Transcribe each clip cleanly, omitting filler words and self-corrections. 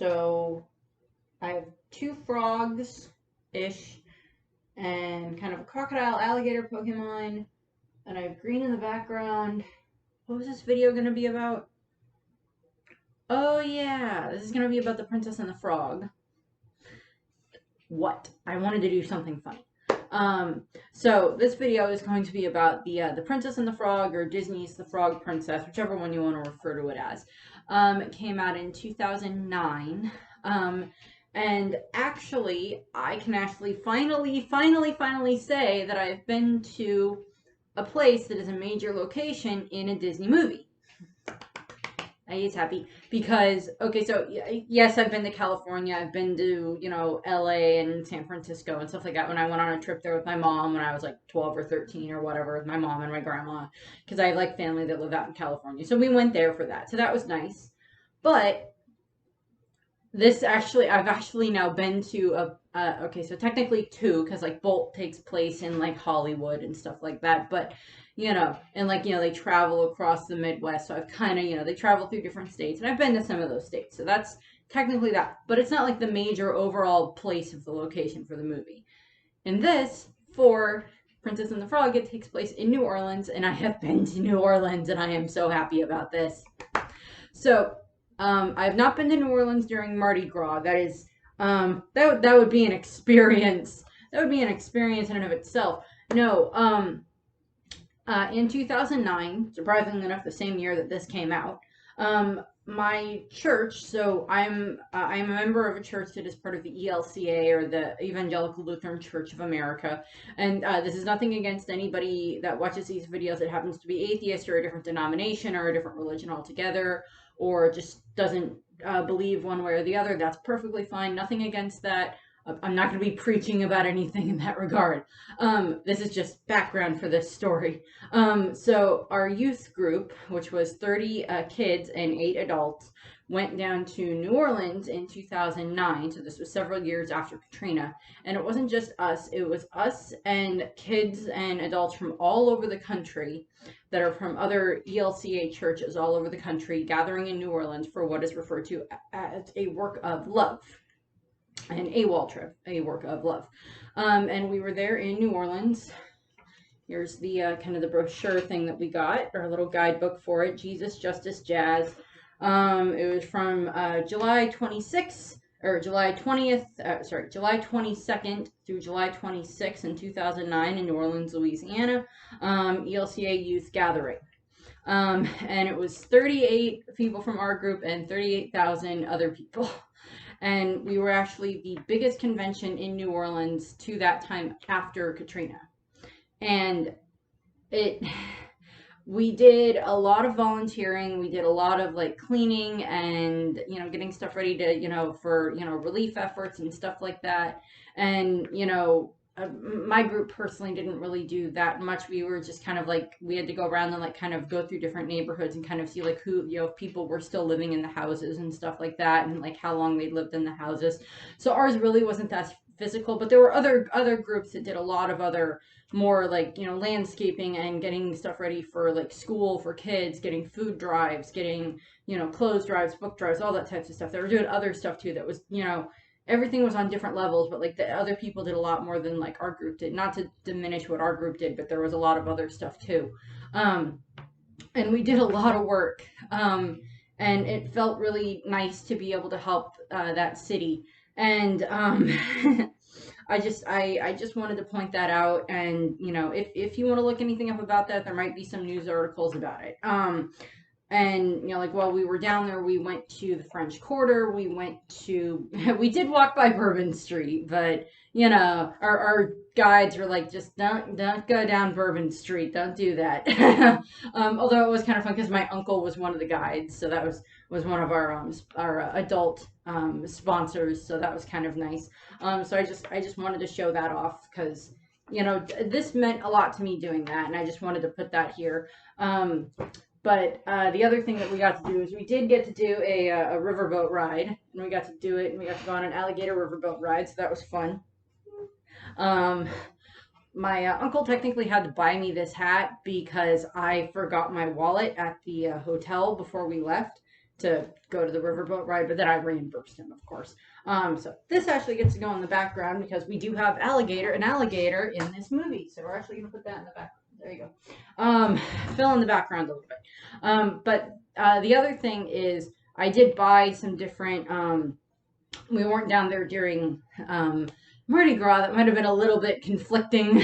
So I have two frogs-ish and kind of a crocodile alligator Pokemon, and I have green in the background. What was this video going to be about? Oh yeah, this is going to be about the Princess and the Frog. What? I wanted to do something funny. So this video is going to be about the Princess and the Frog, or Disney's The Frog Princess, whichever one you want to refer to it as. It came out in 2009. And actually, I can actually finally say that I've been to a place that is a major location in a Disney movie. He's happy because, okay, so yes, I've been to California. I've been to, LA and San Francisco and stuff like that when I went on a trip there with my mom when I was like 12 or 13 or whatever, with my mom and my grandma, because I have like family that live out in California. So we went there for that. So that was nice. But I've actually now been to okay, so technically two, because like Bolt takes place in like Hollywood and stuff like that, but and like, they travel across the Midwest, so I've kind of, they travel through different states, and I've been to some of those states, so that's technically that, but it's not like the major overall place of the location for the movie. In this, for Princess and the Frog, it takes place in New Orleans, and I have been to New Orleans, and I am so happy about this. So, I have not been to New Orleans during Mardi Gras. That is, that would be an experience. That would be an experience in and of itself. No, in 2009, surprisingly enough, the same year that this came out, my church, so I'm a member of a church that is part of the ELCA, or the Evangelical Lutheran Church of America, and this is nothing against anybody that watches these videos that happens to be atheist or a different denomination or a different religion altogether, or just doesn't believe one way or the other. That's perfectly fine. Nothing against that. I'm not going to be preaching about anything in that regard. This is just background for this story. So our youth group, which was 30 kids and 8 adults, went down to New Orleans in 2009. So this was several years after Katrina. And it wasn't just us. It was us and kids and adults from all over the country that are from other ELCA churches all over the country, gathering in New Orleans for what is referred to as a work of love. An AWOL trip, a work of love. And we were there in New Orleans. Here's the kind of the brochure thing that we got, our little guidebook for it, Jesus, Justice, Jazz. It was from July 26th, or July 20th, July 22nd through July 26th in 2009 in New Orleans, Louisiana, ELCA Youth Gathering. And it was 38 people from our group and 38,000 other people. And we were actually the biggest convention in New Orleans to that time after Katrina. And we did a lot of volunteering. We did a lot of like cleaning and, getting stuff ready to, for, relief efforts and stuff like that. And, my group personally didn't really do that much. We were just kind of like, we had to go around and like kind of go through different neighborhoods and kind of see like who, if people were still living in the houses and stuff like that, and like how long they'd lived in the houses. So ours really wasn't that physical, but there were other groups that did a lot of other more like, landscaping and getting stuff ready for like school for kids, getting food drives, getting, clothes drives, book drives, all that types of stuff. They were doing other stuff too that was, everything was on different levels, but like the other people did a lot more than like our group did. Not to diminish what our group did, but there was a lot of other stuff too. And we did a lot of work. And it felt really nice to be able to help that city. And I just wanted to point that out. And if you want to look anything up about that, there might be some news articles about it. And, like, while we were down there, we went to the French Quarter. We did walk by Bourbon Street, but, our guides were like, just don't go down Bourbon Street. Don't do that. Although it was kind of fun because my uncle was one of the guides. So that was one of our adult sponsors. So that was kind of nice. So I just wanted to show that off because, this meant a lot to me doing that. And I just wanted to put that here. But the other thing that we got to do is we did get to do a riverboat ride, and we got to do it, and we got to go on an alligator riverboat ride, so that was fun. My uncle technically had to buy me this hat because I forgot my wallet at the hotel before we left, to go to the riverboat ride, but then I reimbursed him, of course. So this actually gets to go in the background because we do have an alligator in this movie. So we're actually going to put that in the background. There you go. Fill in the background a little bit. But the other thing is I did buy some different, we weren't down there during Mardi Gras. That might have been a little bit conflicting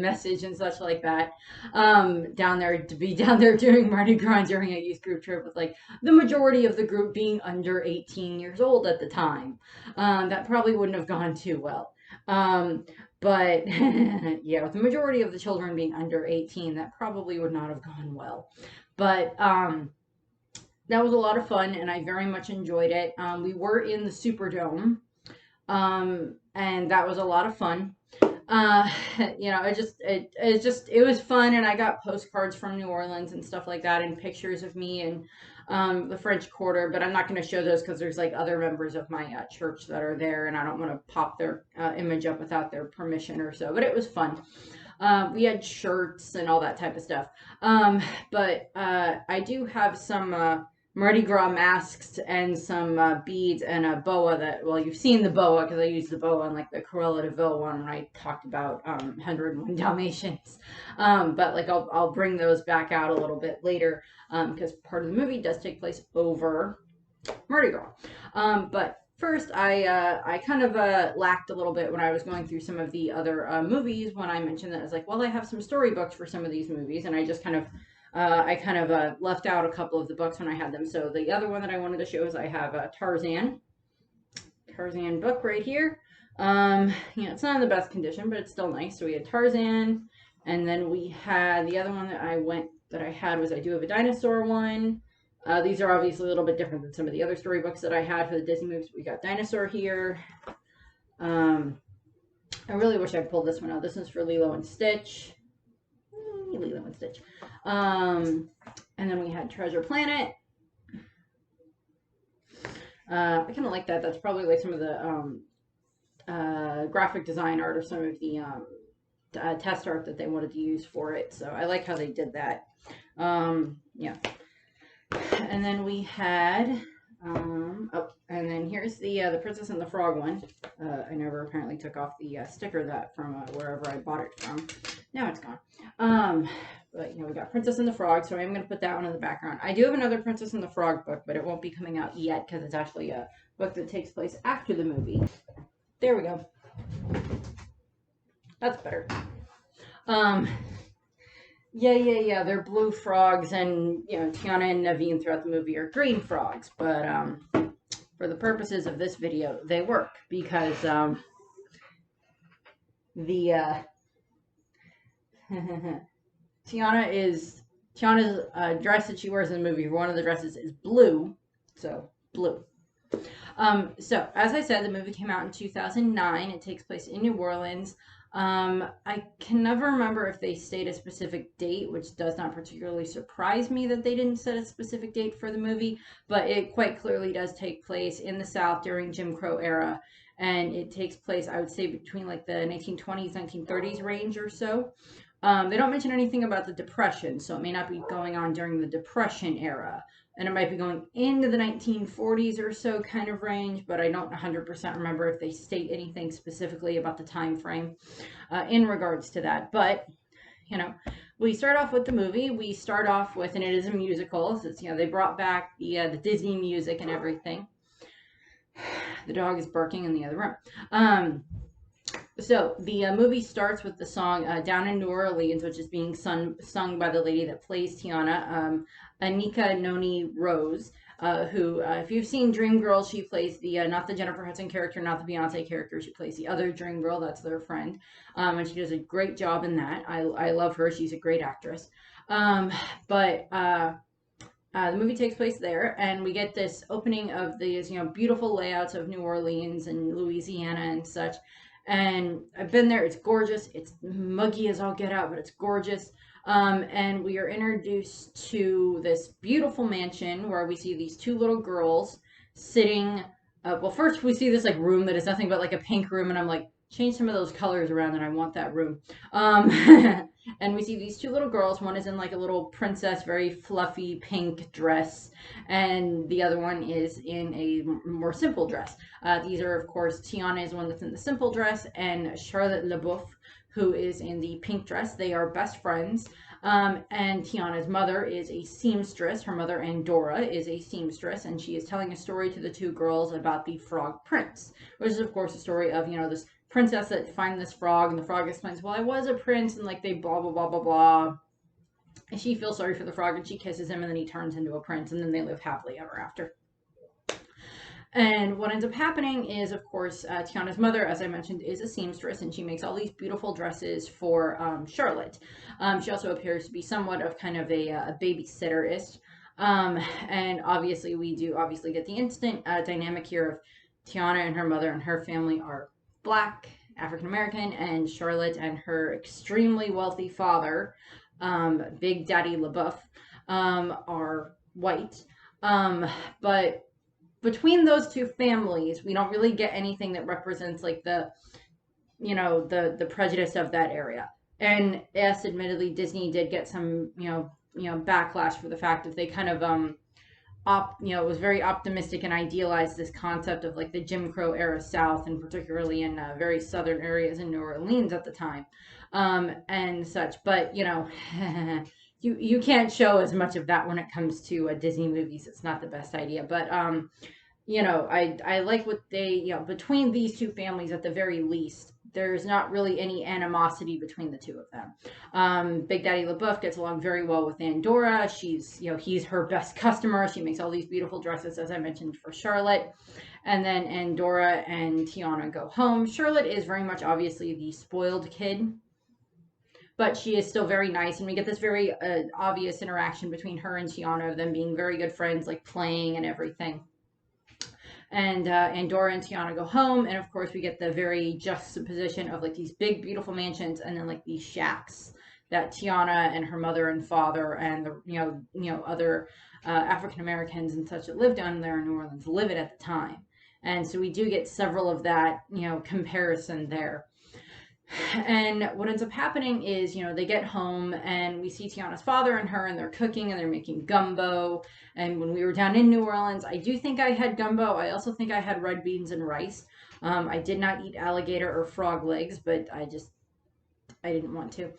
message and such like that. Down there, to be down there during Mardi Gras during a youth group trip with like the majority of the group being under 18 years old at the time. That probably wouldn't have gone too well. But yeah, with the majority of the children being under 18, that probably would not have gone well. But that was a lot of fun, and I very much enjoyed it. We were in the Superdome, and that was a lot of fun. It was fun, and I got postcards from New Orleans and stuff like that, and pictures of me and the French Quarter, but I'm not going to show those because there's like other members of my church that are there, and I don't want to pop their image up without their permission or so, but it was fun. We had shirts and all that type of stuff. But I do have some Mardi Gras masks and some beads and a boa that, well, you've seen the boa because I used the boa on like the Cruella de Vil one when I talked about 101 Dalmatians. But like I'll bring those back out a little bit later because part of the movie does take place over Mardi Gras. But first, I kind of lacked a little bit when I was going through some of the other movies when I mentioned that I was like, well, I have some storybooks for some of these movies, and I just kind of left out a couple of the books when I had them. So the other one that I wanted to show is I have a Tarzan book right here. It's not in the best condition, but it's still nice. So we had Tarzan, and then we had the other one that I had was I do have a dinosaur one. These are obviously a little bit different than some of the other storybooks that I had for the Disney movies. We got Dinosaur here. I really wish I pulled this one out. This one's for Lilo and Stitch. Lilo and Stitch. And then we had Treasure Planet. I kind of like that. That's probably like some of the graphic design art or some of the test art that they wanted to use for it. So I like how they did that. Yeah. And then we had, and then here's the Princess and the Frog one. I never apparently took off the sticker that from wherever I bought it from. Now it's gone. But we got Princess and the Frog, so I'm going to put that one in the background. I do have another Princess and the Frog book, but it won't be coming out yet because it's actually a book that takes place after the movie. There we go. That's better. Yeah. They're blue frogs, and Tiana and Naveen throughout the movie are green frogs. But for the purposes of this video, they work because Tiana's dress that she wears in the movie, one of the dresses is blue, so blue. So as I said, the movie came out in 2009. It takes place in New Orleans. I can never remember if they state a specific date, which does not particularly surprise me that they didn't set a specific date for the movie, but it quite clearly does take place in the South during Jim Crow era, and it takes place, I would say, between like the 1920s, 1930s range or so. They don't mention anything about the Depression, so it may not be going on during the Depression era. And it might be going into the 1940s or so kind of range, but I don't 100% remember if they state anything specifically about the time frame in regards to that. But, we start off with the movie. We start off with, and it is a musical, so it's, they brought back the Disney music and everything. The dog is barking in the other room. So the movie starts with the song Down in New Orleans, which is being sung by the lady that plays Tiana, Anika Noni Rose, who, if you've seen Dreamgirls, she plays the, not the Jennifer Hudson character, not the Beyonce character, she plays the other Dreamgirl, that's their friend, and she does a great job in that. I love her, she's a great actress. But the movie takes place there, and we get this opening of these, beautiful layouts of New Orleans and Louisiana and such. And I've been there. It's gorgeous. It's muggy as all get out, but it's gorgeous. And we are introduced to this beautiful mansion where we see these two little girls sitting. Well, first we see this like room that is nothing but like a pink room, and I'm like, change some of those colors around, and I want that room. And we see these two little girls. One is in like a little princess, very fluffy pink dress, and the other one is in a more simple dress. These are, of course, Tiana is the one that's in the simple dress, and Charlotte LeBouf, who is in the pink dress. They are best friends. And Tiana's mother is a seamstress. Her mother, Andorra, is a seamstress, and she is telling a story to the two girls about the Frog Prince, which is, of course, a story of, this princess that finds this frog, and the frog explains, well, I was a prince, and like they blah, blah, blah, blah, blah. And she feels sorry for the frog, and she kisses him, and then he turns into a prince, and then they live happily ever after. And what ends up happening is, of course, Tiana's mother, as I mentioned, is a seamstress, and she makes all these beautiful dresses for Charlotte. She also appears to be somewhat of kind of a babysitterist. And obviously, we do obviously get the instant dynamic here of Tiana and her mother and her family are Black, African American, and Charlotte and her extremely wealthy father, Big Daddy LeBouf, are white. But between those two families, we don't really get anything that represents like the prejudice of that area. And yes, admittedly, Disney did get some backlash for the fact that they kind of it was very optimistic and idealized this concept of like the Jim Crow era South, and particularly in very southern areas in New Orleans at the time, and such. But you can't show as much of that when it comes to Disney movies. It's not the best idea, but I like what they, between these two families at the very least, there's not really any animosity between the two of them. Big Daddy LeBouf gets along very well with Andorra. She's, he's her best customer. She makes all these beautiful dresses, as I mentioned, for Charlotte. And then Andorra and Tiana go home. Charlotte is very much obviously the spoiled kid, but she is still very nice, and we get this very obvious interaction between her and Tiana of them being very good friends, like playing and everything. And Andorra and Tiana go home, and of course we get the very juxtaposition of like these big beautiful mansions and then like these shacks that Tiana and her mother and father and the other African Americans and such that lived down there in New Orleans live in at the time. And so we do get several of that comparison there. And what ends up happening is, they get home and we see Tiana's father and her, and they're cooking and they're making gumbo. And when we were down in New Orleans, I do think I had gumbo. I also think I had red beans and rice. I did not eat alligator or frog legs, but I didn't want to.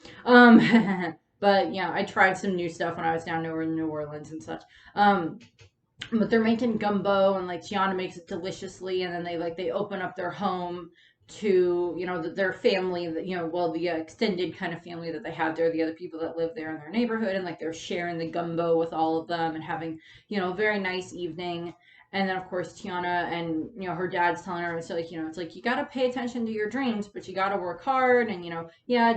But yeah, I tried some new stuff when I was down in New Orleans and such. But they're making gumbo, and like Tiana makes it deliciously, and then they open up their home to their family, the extended kind of family that they have there, the other people that live there in their neighborhood, and like they're sharing the gumbo with all of them and having a very nice evening. And then of course Tiana and her dad's telling her, so it's like you got to pay attention to your dreams, but you got to work hard, and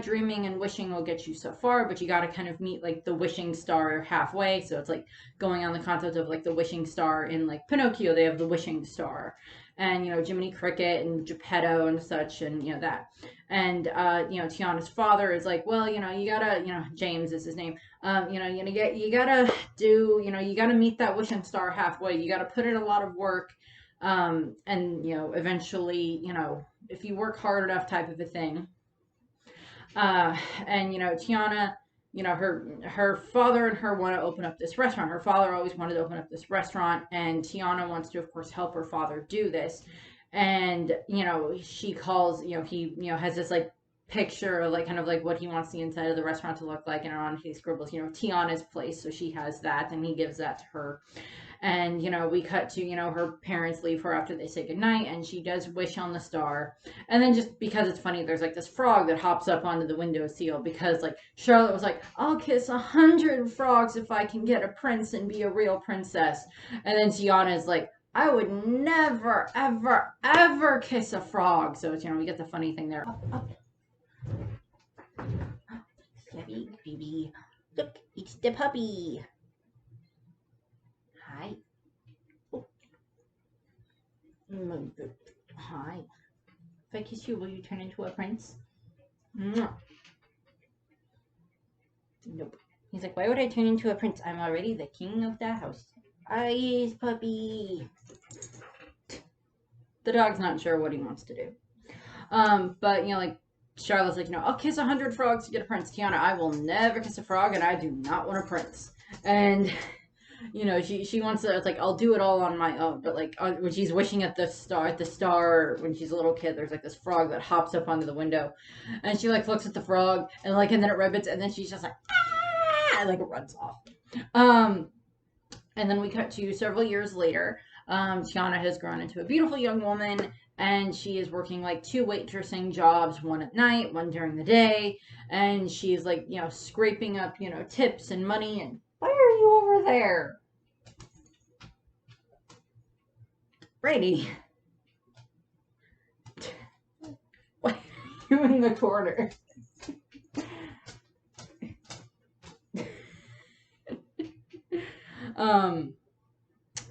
dreaming and wishing will get you so far, but you got to kind of meet like the wishing star halfway. So it's like going on the concept of like the wishing star in like Pinocchio, they have the wishing star, and Jiminy Cricket and Geppetto and such, and that. And Tiana's father is like, well, you gotta, James is his name, you gotta do, you gotta meet that wishing star halfway. You gotta put in a lot of work, and eventually, if you work hard enough, type of a thing. And Tiana, her father and her want to open up this restaurant. Her father always wanted to open up this restaurant, and Tiana wants to, of course, help her father do this. And she calls, he has this like picture of like kind of like what he wants the inside of the restaurant to look like, and on he scribbles Tiana's place, so she has that, and he gives that to her. And we cut to her parents leave her after they say goodnight, and she does wish on the star. And then, just because it's funny, there's like this frog that hops up onto the windowsill, because like Charlotte was like, I'll kiss 100 frogs if I can get a prince and be a real princess. And then Tiana is like, I would never ever ever kiss a frog. So it's, we get the funny thing there. Up. Baby, look, it's the puppy. Hi. Oh. Hi. If I kiss you, will you turn into a prince? Mwah. Nope. He's like, why would I turn into a prince? I'm already the king of the house. Yes, puppy. The dog's not sure what he wants to do. But like Charlotte's like, I'll kiss 100 frogs to get a prince. Tiana, I will never kiss a frog, and I do not want a prince. And she wants to. It's like, I'll do it all on my own. But like when she's wishing at the star when she's a little kid, there's like this frog that hops up onto the window, and she like looks at the frog and then it ribbons, and then she's just like, ah, and like it runs off. And then we cut to several years later. Tiana has grown into a beautiful young woman, and she is working like 2 waitressing jobs, one at night, one during the day. And she's like, scraping up, tips and money. And why are you over there? Brady. Why are you in the corner?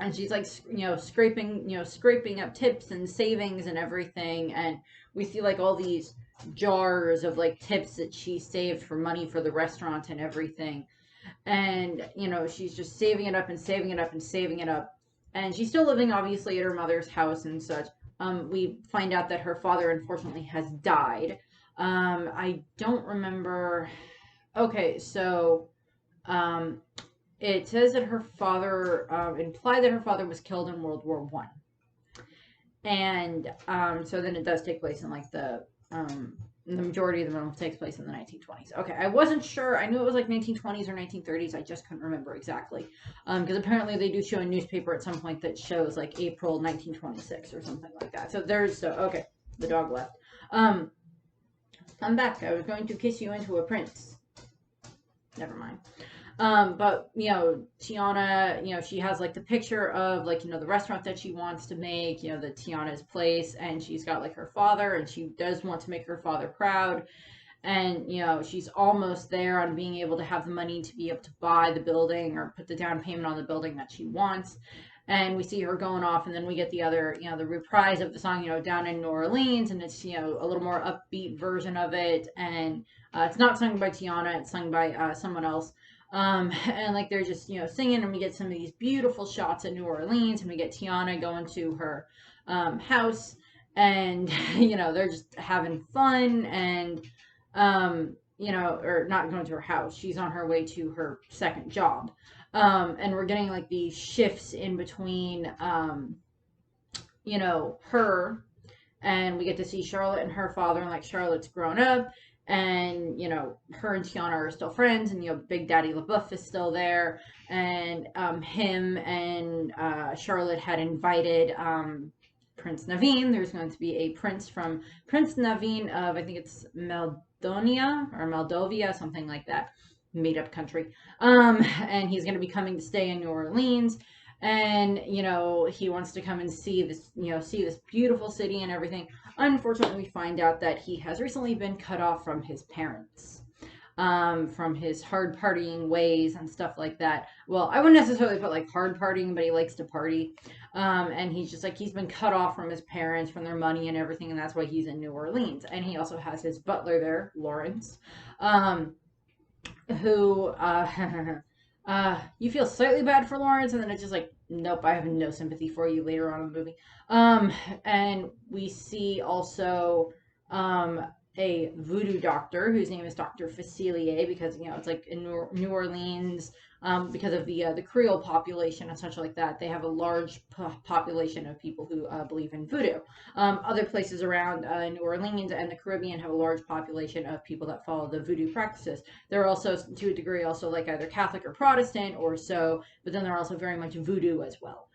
And she's like, scraping up tips and savings and everything. And we see like all these jars of like tips that she saved for money for the restaurant and everything. And, she's just saving it up and saving it up and saving it up. And she's still living obviously at her mother's house and such. We find out that her father unfortunately has died. I don't remember. Okay, so, it says that her father, implied that her father was killed in World War I. And so then it does take place in like the majority of the film takes place in the 1920s. Okay, I wasn't sure. I knew it was like 1920s or 1930s. I just couldn't remember exactly. Because apparently they do show a newspaper at some point that shows like April 1926 or something like that. So okay, the dog left. I'm back. I was going to kiss you into a prince. Never mind. But, Tiana, she has like the picture of like, the restaurant that she wants to make, the Tiana's place, and she's got like her father, and she does want to make her father proud. And, she's almost there on being able to have the money to be able to buy the building or put the down payment on the building that she wants. And we see her going off, and then we get the other, the reprise of the song, down in New Orleans, and it's, a little more upbeat version of it. And it's not sung by Tiana, it's sung by someone else. And like they're just, singing, and we get some of these beautiful shots in New Orleans, and we get Tiana going to her house, and, they're just having fun, and, or not going to her house. She's on her way to her second job. And we're getting like these shifts in between, her, and we get to see Charlotte and her father, and like Charlotte's grown up. And, her and Tiana are still friends, and, Big Daddy LaBeouf is still there. And him and Charlotte had invited Prince Naveen. There's going to be a prince from Prince Naveen of, I think it's Maldonia or Moldovia, something like that. Made up country. And he's going to be coming to stay in New Orleans. And, he wants to come and see this beautiful city and everything. Unfortunately, we find out that he has recently been cut off from his parents, from his hard partying ways and stuff like that. Well, I wouldn't necessarily put like hard partying, but he likes to party. And he's just like, he's been cut off from his parents, from their money and everything. And that's why he's in New Orleans. And he also has his butler there, Lawrence, who, you feel slightly bad for Lawrence, and then it's just like, nope, I have no sympathy for you later on in the movie. And we see also a voodoo doctor whose name is Dr. Facilier, because, it's like in New Orleans, because of the Creole population and such like that. They have a large population of people who believe in voodoo. Other places around New Orleans and the Caribbean have a large population of people that follow the voodoo practices. They're also, to a degree, also like either Catholic or Protestant or so, but then they're also very much voodoo as well.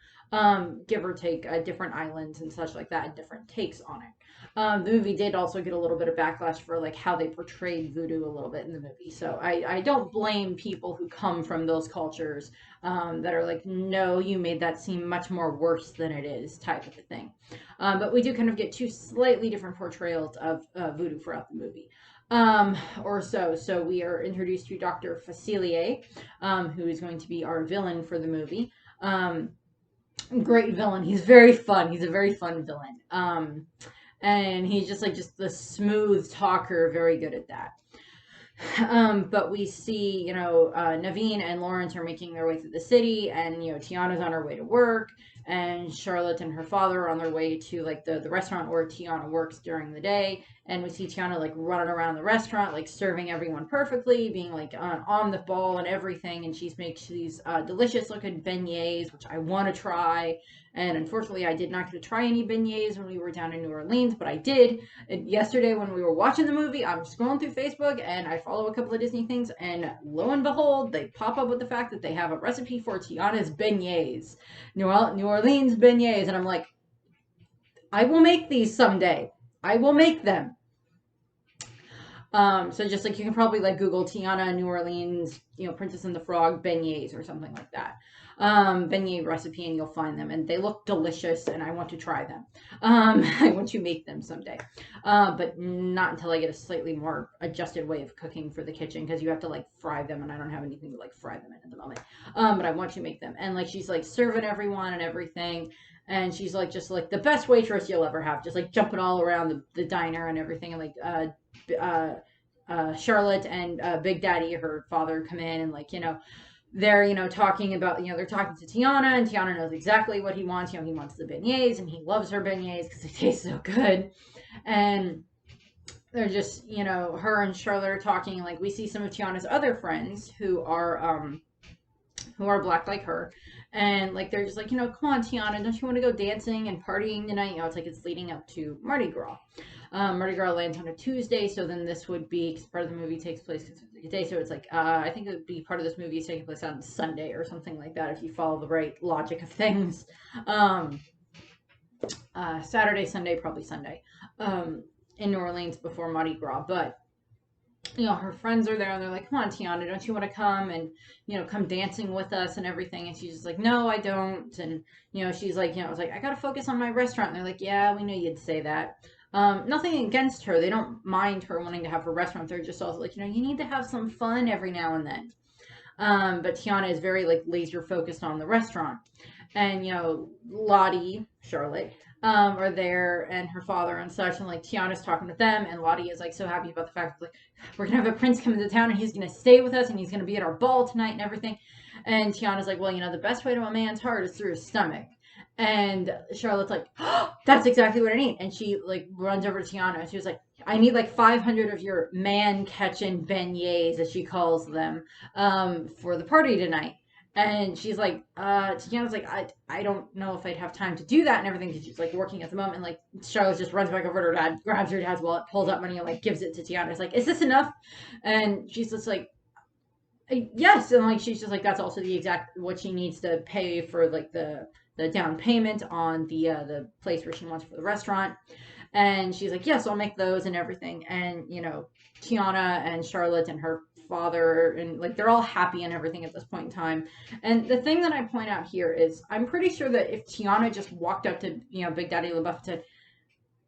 Give or take different islands and such like that, different takes on it. The movie did also get a little bit of backlash for like how they portrayed voodoo a little bit in the movie. So I don't blame people who come from those cultures that are like, no, you made that seem much more worse than it is type of a thing. But we do kind of get 2 slightly different portrayals of voodoo throughout the movie. So we are introduced to Dr. Facilier, who is going to be our villain for the movie. Great villain. He's very fun. He's a very fun villain. And he's just the smooth talker, very good at that. But we see, Naveen and Lawrence are making their way through the city, and, Tiana's on her way to work, and Charlotte and her father are on their way to, like, the restaurant where Tiana works during the day, And we see Tiana like running around the restaurant, like serving everyone perfectly, being like on the ball and everything. And she's makes these delicious looking beignets, which I want to try. And unfortunately, I did not get to try any beignets when we were down in New Orleans, but I did. And yesterday, when we were watching the movie, I'm scrolling through Facebook and I follow a couple of Disney things. And lo and behold, they pop up with the fact that they have a recipe for Tiana's beignets, New Orleans beignets. And I'm like, I will make these someday. I will make them. So just like you can probably like Google Tiana New Orleans, Princess and the Frog beignets or something like that. Beignet recipe, and you'll find them, and they look delicious, and I want to try them. I want to make them someday, but not until I get a slightly more adjusted way of cooking for the kitchen, because you have to like fry them, and I don't have anything to like fry them in at the moment. But I want to make them, and like she's like serving everyone and everything. And she's like just like the best waitress you'll ever have, just like jumping all around the diner and everything. And like Charlotte and Big Daddy, her father, come in, and like they're talking about they're talking to Tiana, and Tiana knows exactly what he wants. He wants the beignets, and he loves her beignets because they taste so good. And they're just her and Charlotte are talking. Like we see some of Tiana's other friends who are black like her. And like they're just like, come on, Tiana, don't you want to go dancing and partying tonight? It's like it's leading up to Mardi Gras. Mardi Gras lands on a Tuesday, so then this would be, because part of the movie takes place today, so it's like I think it would be part of this movie is taking place on Sunday or something like that, if you follow the right logic of things. Saturday, Sunday, probably Sunday, in New Orleans before Mardi Gras. But her friends are there, and they're like, come on, Tiana, don't you want to come and, come dancing with us and everything? And she's just like, no, I don't. And, she's like, I was like, I got to focus on my restaurant. And they're like, yeah, we knew you'd say that. Nothing against her. They don't mind her wanting to have her restaurant. They're just also like, you need to have some fun every now and then. But Tiana is very like laser focused on the restaurant. And, Lottie, Charlotte, are there, and her father and such, and like Tiana's talking with them, and Lottie is like so happy about the fact that like we're gonna have a prince come into town, and he's gonna stay with us, and he's gonna be at our ball tonight and everything. And Tiana's like, well, the best way to a man's heart is through his stomach. And Charlotte's like, oh, that's exactly what I need. And she like runs over to Tiana, and she was like, I need like 500 of your man-catching beignets, as she calls them, for the party tonight. And she's like, Tiana's like, I don't know if I'd have time to do that and everything, because she's like working at the moment. And like Charlotte just runs back over to her dad, grabs her dad's wallet, pulls out money, and like gives it to Tiana. It's like, is this enough? And she's just like, yes. And like she's just like, that's also the exact what she needs to pay for like the down payment on the place where she wants for the restaurant. And she's like, yes, I'll make those and everything. And Tiana and Charlotte and her father, and like they're all happy and everything at this point in time. And the thing that I point out here is I'm pretty sure that if Tiana just walked up to Big Daddy LaBeouf and said,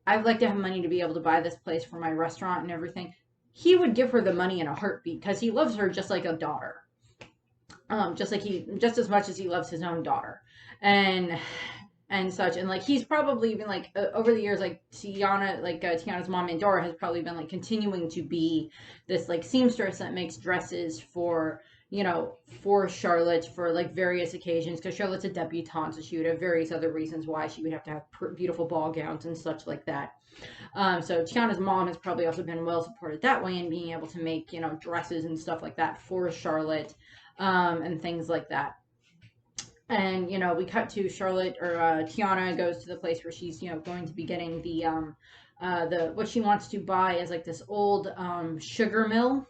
I'd like to have money to be able to buy this place for my restaurant and everything, he would give her the money in a heartbeat, because he loves her just like a daughter, just as much as he loves his own daughter and such. And like he's probably been like over the years, like Tiana, like Tiana's mom Andorra has probably been like continuing to be this like seamstress that makes dresses for for Charlotte for like various occasions, because Charlotte's a debutante, so she would have various other reasons why she would have to have beautiful ball gowns and such like that. So Tiana's mom has probably also been well supported that way in being able to make dresses and stuff like that for Charlotte, and things like that. And we cut to Charlotte, or Tiana goes to the place where she's going to be getting the what she wants to buy is like this old sugar mill,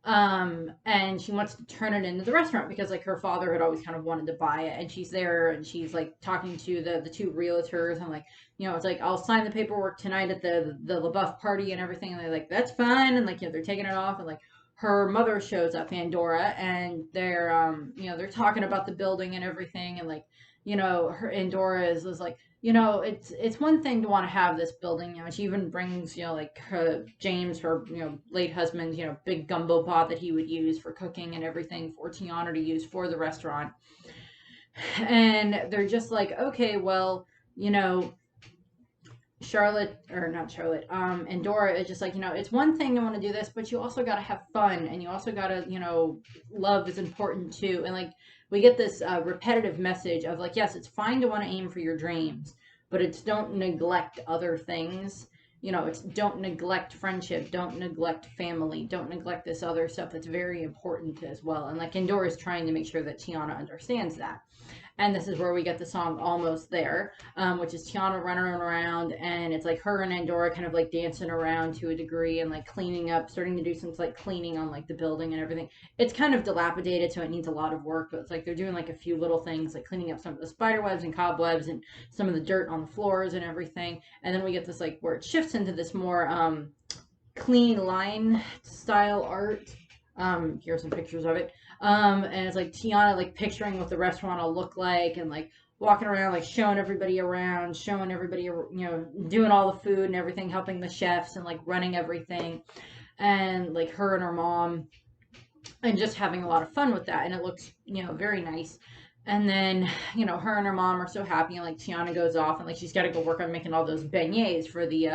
and she wants to turn it into the restaurant, because like her father had always kind of wanted to buy it. And she's there, and she's like talking to the two realtors, and like it's like, I'll sign the paperwork tonight at the LaBeouf party and everything. And they're like, that's fine. And like they're taking it off, and like her mother shows up, Andorra, and they're talking about the building and everything. And like her Andorra is like, it's one thing to want to have this building. She even brings like her James, her late husband's big gumbo pot that he would use for cooking and everything for Tiana to use for the restaurant. And they're just like, okay, well, Andorra is just like, it's one thing to want to do this, but you also got to have fun, and you also got to, love is important too. And like, we get this repetitive message of like, yes, it's fine to want to aim for your dreams, but it's don't neglect other things. it's don't neglect friendship, don't neglect family, don't neglect this other stuff that's very important as well. And like Endor is trying to make sure that Tiana understands that. And this is where we get the song Almost There, which is Tiana running around, and it's like her and Andorra kind of like dancing around to a degree and like cleaning up, starting to do some like cleaning on like the building and everything. It's kind of dilapidated, so it needs a lot of work, but it's like they're doing like a few little things, like cleaning up some of the spider webs and cobwebs and some of the dirt on the floors and everything. And then we get this like where it shifts into this more clean line style art. Here's some pictures of it. And it's like Tiana like picturing what the restaurant will look like, and like walking around, like showing everybody around, showing everybody, doing all the food and everything, helping the chefs and like running everything, and like her and her mom, and just having a lot of fun with that. And it looks, very nice. And then, her and her mom are so happy, and like Tiana goes off, and like she's got to go work on making all those beignets for the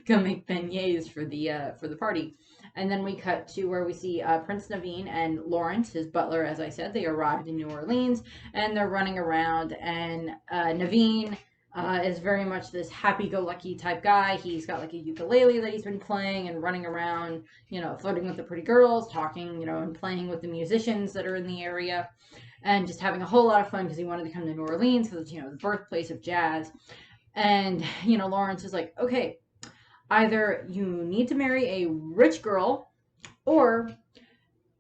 go make beignets for the party. And then we cut to where we see Prince Naveen and Lawrence, his butler, as I said. They arrived in New Orleans, and they're running around. And Naveen is very much this happy-go-lucky type guy. He's got like a ukulele that he's been playing and running around, flirting with the pretty girls, talking, and playing with the musicians that are in the area, and just having a whole lot of fun because he wanted to come to New Orleans because it's, the birthplace of jazz. And, Lawrence is like, okay, either you need to marry a rich girl or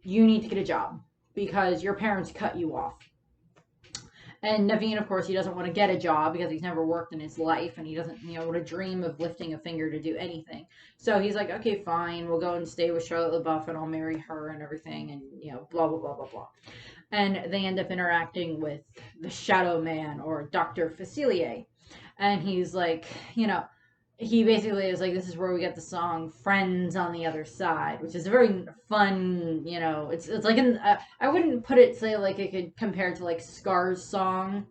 you need to get a job because your parents cut you off. And Naveen, of course, he doesn't want to get a job because he's never worked in his life, and he doesn't, want to dream of lifting a finger to do anything. So he's like, okay, fine, we'll go and stay with Charlotte LaBeouf, and I'll marry her and everything, and, blah, blah, blah, blah, blah. And they end up interacting with the Shadow Man, or Dr. Facilier. And he's like, he basically is like, this is where we get the song Friends on the Other Side, which is a very fun, it's like, I wouldn't put it, say, like it could compare to like Scar's song,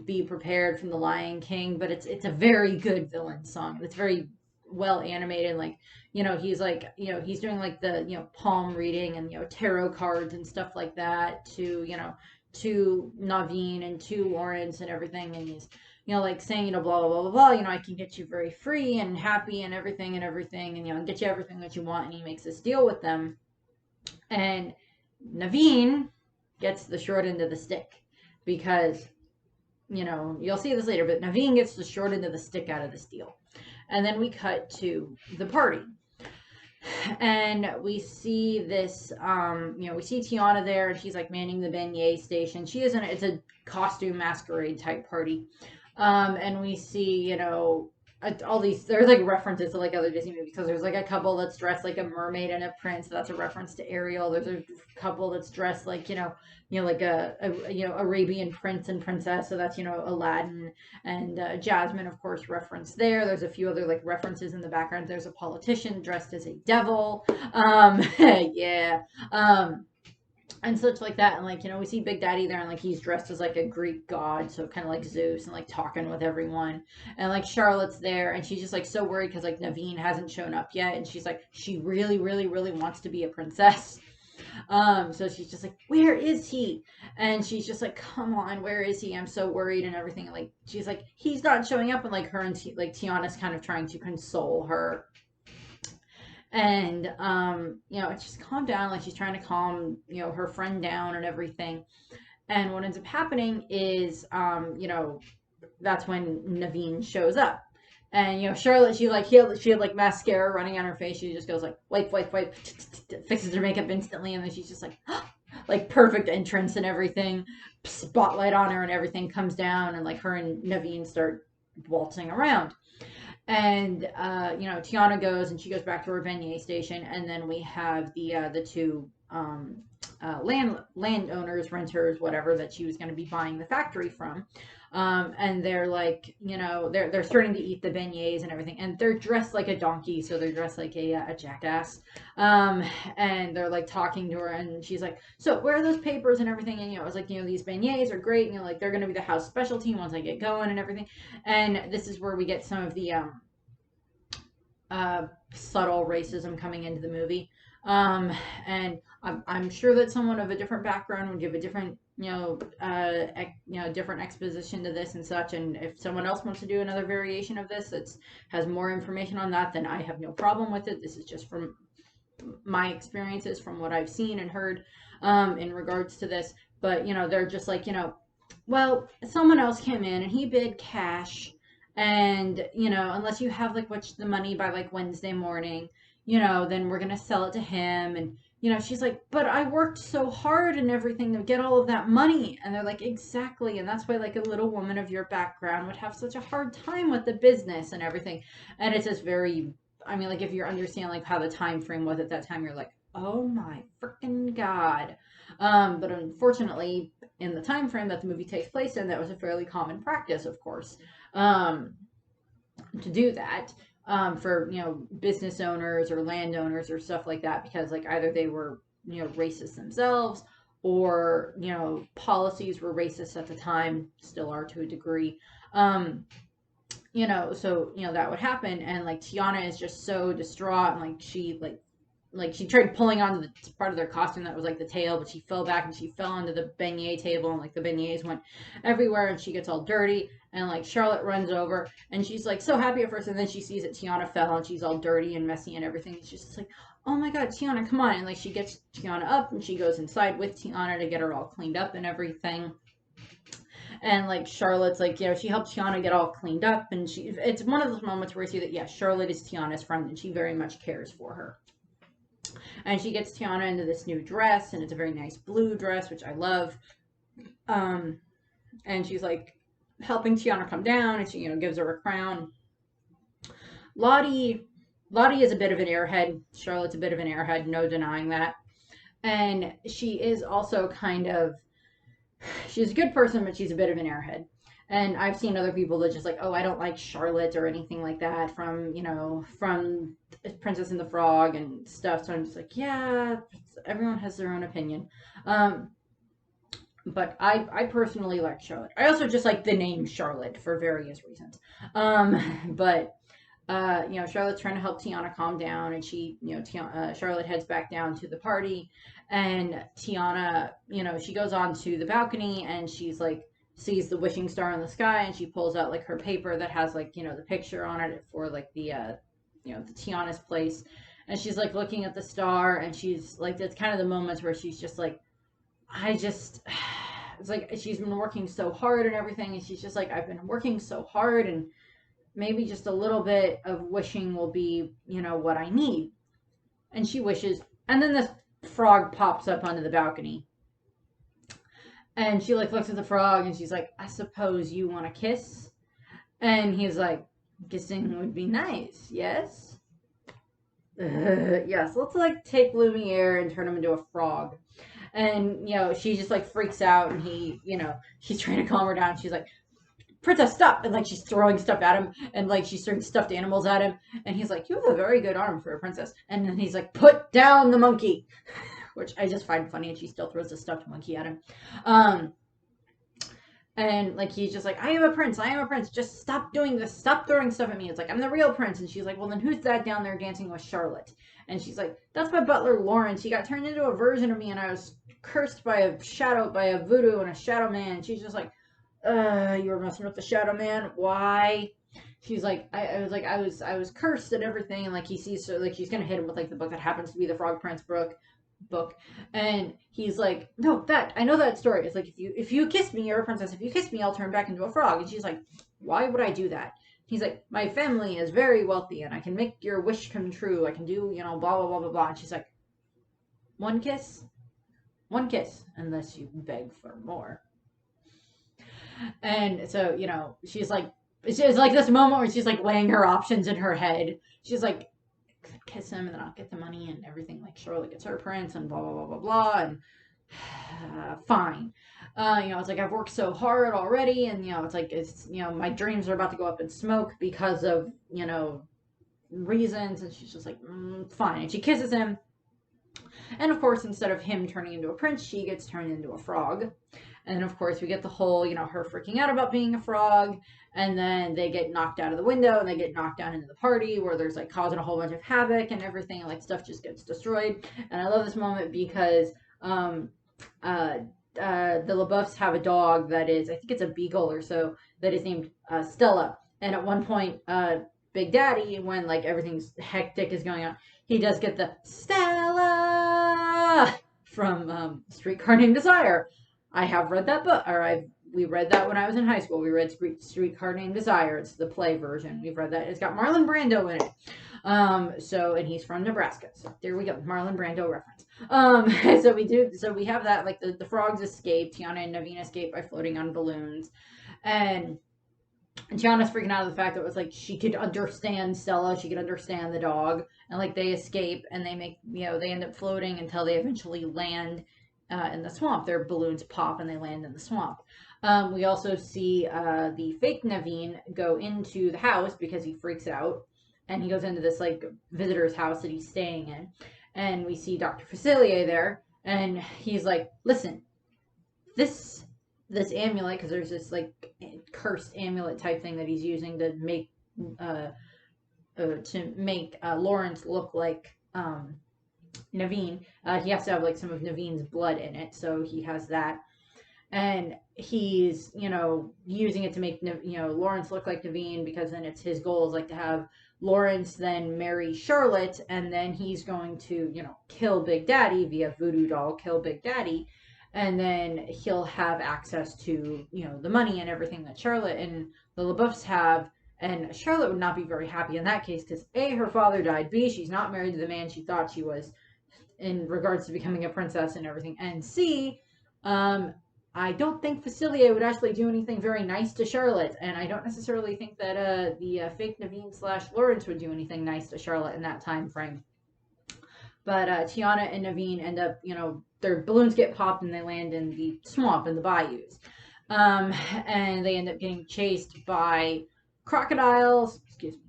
Be Prepared from The Lion King, but it's a very good villain song. It's very well animated, like, he's like, he's doing like the, palm reading and, tarot cards and stuff like that to, to Naveen and to Lawrence and everything, and he's, like saying, blah, blah, blah, blah, blah, I can get you very free and happy and everything, and, get you everything that you want. And he makes this deal with them. And Naveen gets the short end of the stick because, you'll see this later, but Naveen gets the short end of the stick out of this deal. And then we cut to the party. And we see this, we see Tiana there, and she's like manning the beignet station. It's a costume masquerade type party. And we see, all these, there's like references to like other Disney movies, because there's like a couple that's dressed like a mermaid and a prince. So that's a reference to Ariel. There's a couple that's dressed like, like a Arabian prince and princess. So that's, Aladdin and Jasmine, of course, referenced there. There's a few other like references in the background. There's a politician dressed as a devil. Yeah. And such like that. And like, we see Big Daddy there, and like he's dressed as like a Greek god, so kind of like Zeus, and like talking with everyone. And like Charlotte's there, and she's just like so worried because like Naveen hasn't shown up yet, and she's like, she really, really, really wants to be a princess. So she's just like, where is he? And she's just like, come on, where is he? I'm so worried and everything. And like, she's like, he's not showing up. And like her and like Tiana's kind of trying to console her. And, just calm down. Like she's trying to calm, her friend down and everything. And what ends up happening is, that's when Naveen shows up. And, Charlotte, she had like mascara running on her face. She just goes like, wipe, fixes her makeup instantly. And then she's just like, like perfect entrance and everything. Spotlight on her and everything comes down. And like her and Naveen start waltzing around. And, Tiana goes, and she goes back to her beignet station. And then we have the two landowners, renters, whatever, that she was going to be buying the factory from. And they're like, they're starting to eat the beignets and everything. And they're dressed like a donkey. So they're dressed like a jackass. And they're like talking to her, and she's like, so where are those papers and everything? And, I was like, these beignets are great. And, like, they're going to be the house specialty once I get going and everything. And this is where we get some of the, subtle racism coming into the movie. And I'm sure that someone of a different background would give a different, different exposition to this and such. And if someone else wants to do another variation of this that has more information on that, then I have no problem with it. This is just from my experiences, from what I've seen and heard, in regards to this. But, they're just like, well, someone else came in and he bid cash. And, unless you have like the money by like Wednesday morning, then we're going to sell it to him. And, she's like, but I worked so hard and everything to get all of that money. And they're like, exactly. And that's why like a little woman of your background would have such a hard time with the business and everything. And it's just very, I mean, like if you understand like how the time frame was at that time, you're like, oh my freaking God. But unfortunately, in the time frame that the movie takes place in, that was a fairly common practice, of course, to do that, for business owners or landowners or stuff like that, because like either they were racist themselves, or policies were racist at the time, still are to a degree. So that would happen, and like Tiana is just so distraught, and like she tried pulling onto the part of their costume that was like the tail, but she fell back and she fell onto the beignet table, and like the beignets went everywhere, and she gets all dirty. And like Charlotte runs over, and she's like so happy at first, and then she sees that Tiana fell and she's all dirty and messy and everything. She's just like, oh my God, Tiana, come on. And like she gets Tiana up and she goes inside with Tiana to get her all cleaned up and everything. And like Charlotte's like, she helps Tiana get all cleaned up, and it's one of those moments where you see that, yeah, Charlotte is Tiana's friend and she very much cares for her. And she gets Tiana into this new dress, and it's a very nice blue dress, which I love. And she's like helping Tiana come down, and she, gives her a crown. Lottie is a bit of an airhead. Charlotte's a bit of an airhead, no denying that. And she is also she's a good person, but she's a bit of an airhead. And I've seen other people that just like, oh, I don't like Charlotte or anything like that from Princess and the Frog and stuff. So I'm just like, yeah, everyone has their own opinion. But I personally like Charlotte. I also just like the name Charlotte for various reasons. But Charlotte's trying to help Tiana calm down, and Charlotte heads back down to the party, and Tiana, she goes on to the balcony, and she's like, sees the wishing star in the sky, and she pulls out like her paper that has like, the picture on it for like the Tiana's place. And she's like looking at the star, and she's like, that's kind of the moments where she's just like, it's like she's been working so hard and everything, and she's just like, I've been working so hard, and maybe just a little bit of wishing will be, what I need. And she wishes, and then this frog pops up onto the balcony, and she like looks at the frog, and she's like, I suppose you want a kiss? And he's like, kissing would be nice, yes? Yes, let's like take Lumiere and turn him into a frog. And, she just like freaks out, and she's trying to calm her down. She's like, Princess, stop. And like she's throwing stuff at him, and like she's throwing stuffed animals at him. And he's like, you have a very good arm for a princess. And then he's like, put down the monkey, which I just find funny. And she still throws a stuffed monkey at him. And like he's just like, I am a prince, just stop doing this, stop throwing stuff at me. It's like, I'm the real prince. And she's like, well, then who's that down there dancing with Charlotte? And she's like, that's my butler Lauren. She got turned into a version of me, and I was cursed by a voodoo and a shadow man. And she's just like, you were messing with the shadow man, why? She's like, I was cursed and everything. And like he sees her, like she's gonna hit him with like the book that happens to be the Frog Prince book. And he's like, no, I know that story. It's like, if you kiss me, you're a princess. If you kiss me, I'll turn back into a frog. And she's like, why would I do that? He's like, my family is very wealthy, and I can make your wish come true. I can do, blah, blah, blah, blah, blah. And she's like, one kiss, unless you beg for more. And so, she's like, it's like this moment where she's like weighing her options in her head. She's like, I could kiss him, and then I'll get the money and everything. Like Charlotte gets her prince, and blah, blah, blah, blah, blah. And fine. It's like, I've worked so hard already, and, it's like, my dreams are about to go up in smoke because of, reasons. And she's just like, fine. And she kisses him, And of course, instead of him turning into a prince, she gets turned into a frog. And of course, we get the whole, her freaking out about being a frog. And then they get knocked out of the window and they get knocked down into the party where there's like causing a whole bunch of havoc and everything. And, like, stuff just gets destroyed. And I love this moment because the LaBeoufs have a dog that is, I think it's a beagle or so, that is named Stella. And at one point, Big Daddy, when like everything's hectic is going on, he does get the Stella from Streetcar Named Desire. I have read that book, or we read that when I was in high school. We read Streetcar Named Desire. It's the play version. We've read that. It's got Marlon Brando in it. And he's from Nebraska. So there we go. Marlon Brando reference. So we have that, like the frogs escape. Tiana and Naveen escape by floating on balloons. And Tiana's freaking out of the fact that it was like she could understand Stella, she could understand the dog, and like they escape and they make, they end up floating until they eventually land in the swamp. Their balloons pop and they land in the swamp. We also see the fake Naveen go into the house because he freaks out, and he goes into this like visitor's house that he's staying in, and we see Dr. Facilier there, and he's like, listen, this amulet, because there's this like cursed amulet type thing that he's using to make Lawrence look like Naveen. He has to have like some of Naveen's blood in it, so he has that, and he's using it to make Lawrence look like Naveen, because then it's his goal is like to have Lawrence then marry Charlotte, and then he's going to kill Big Daddy via voodoo doll, kill Big Daddy. And then he'll have access to, the money and everything that Charlotte and the LaBeoufs have. And Charlotte would not be very happy in that case because A, her father died. B, she's not married to the man she thought she was in regards to becoming a princess and everything. And C, I don't think Facilier would actually do anything very nice to Charlotte. And I don't necessarily think that the fake Naveen / Lawrence would do anything nice to Charlotte in that time frame. But Tiana and Naveen end up, their balloons get popped and they land in the swamp, in the bayous. And they end up getting chased by crocodiles,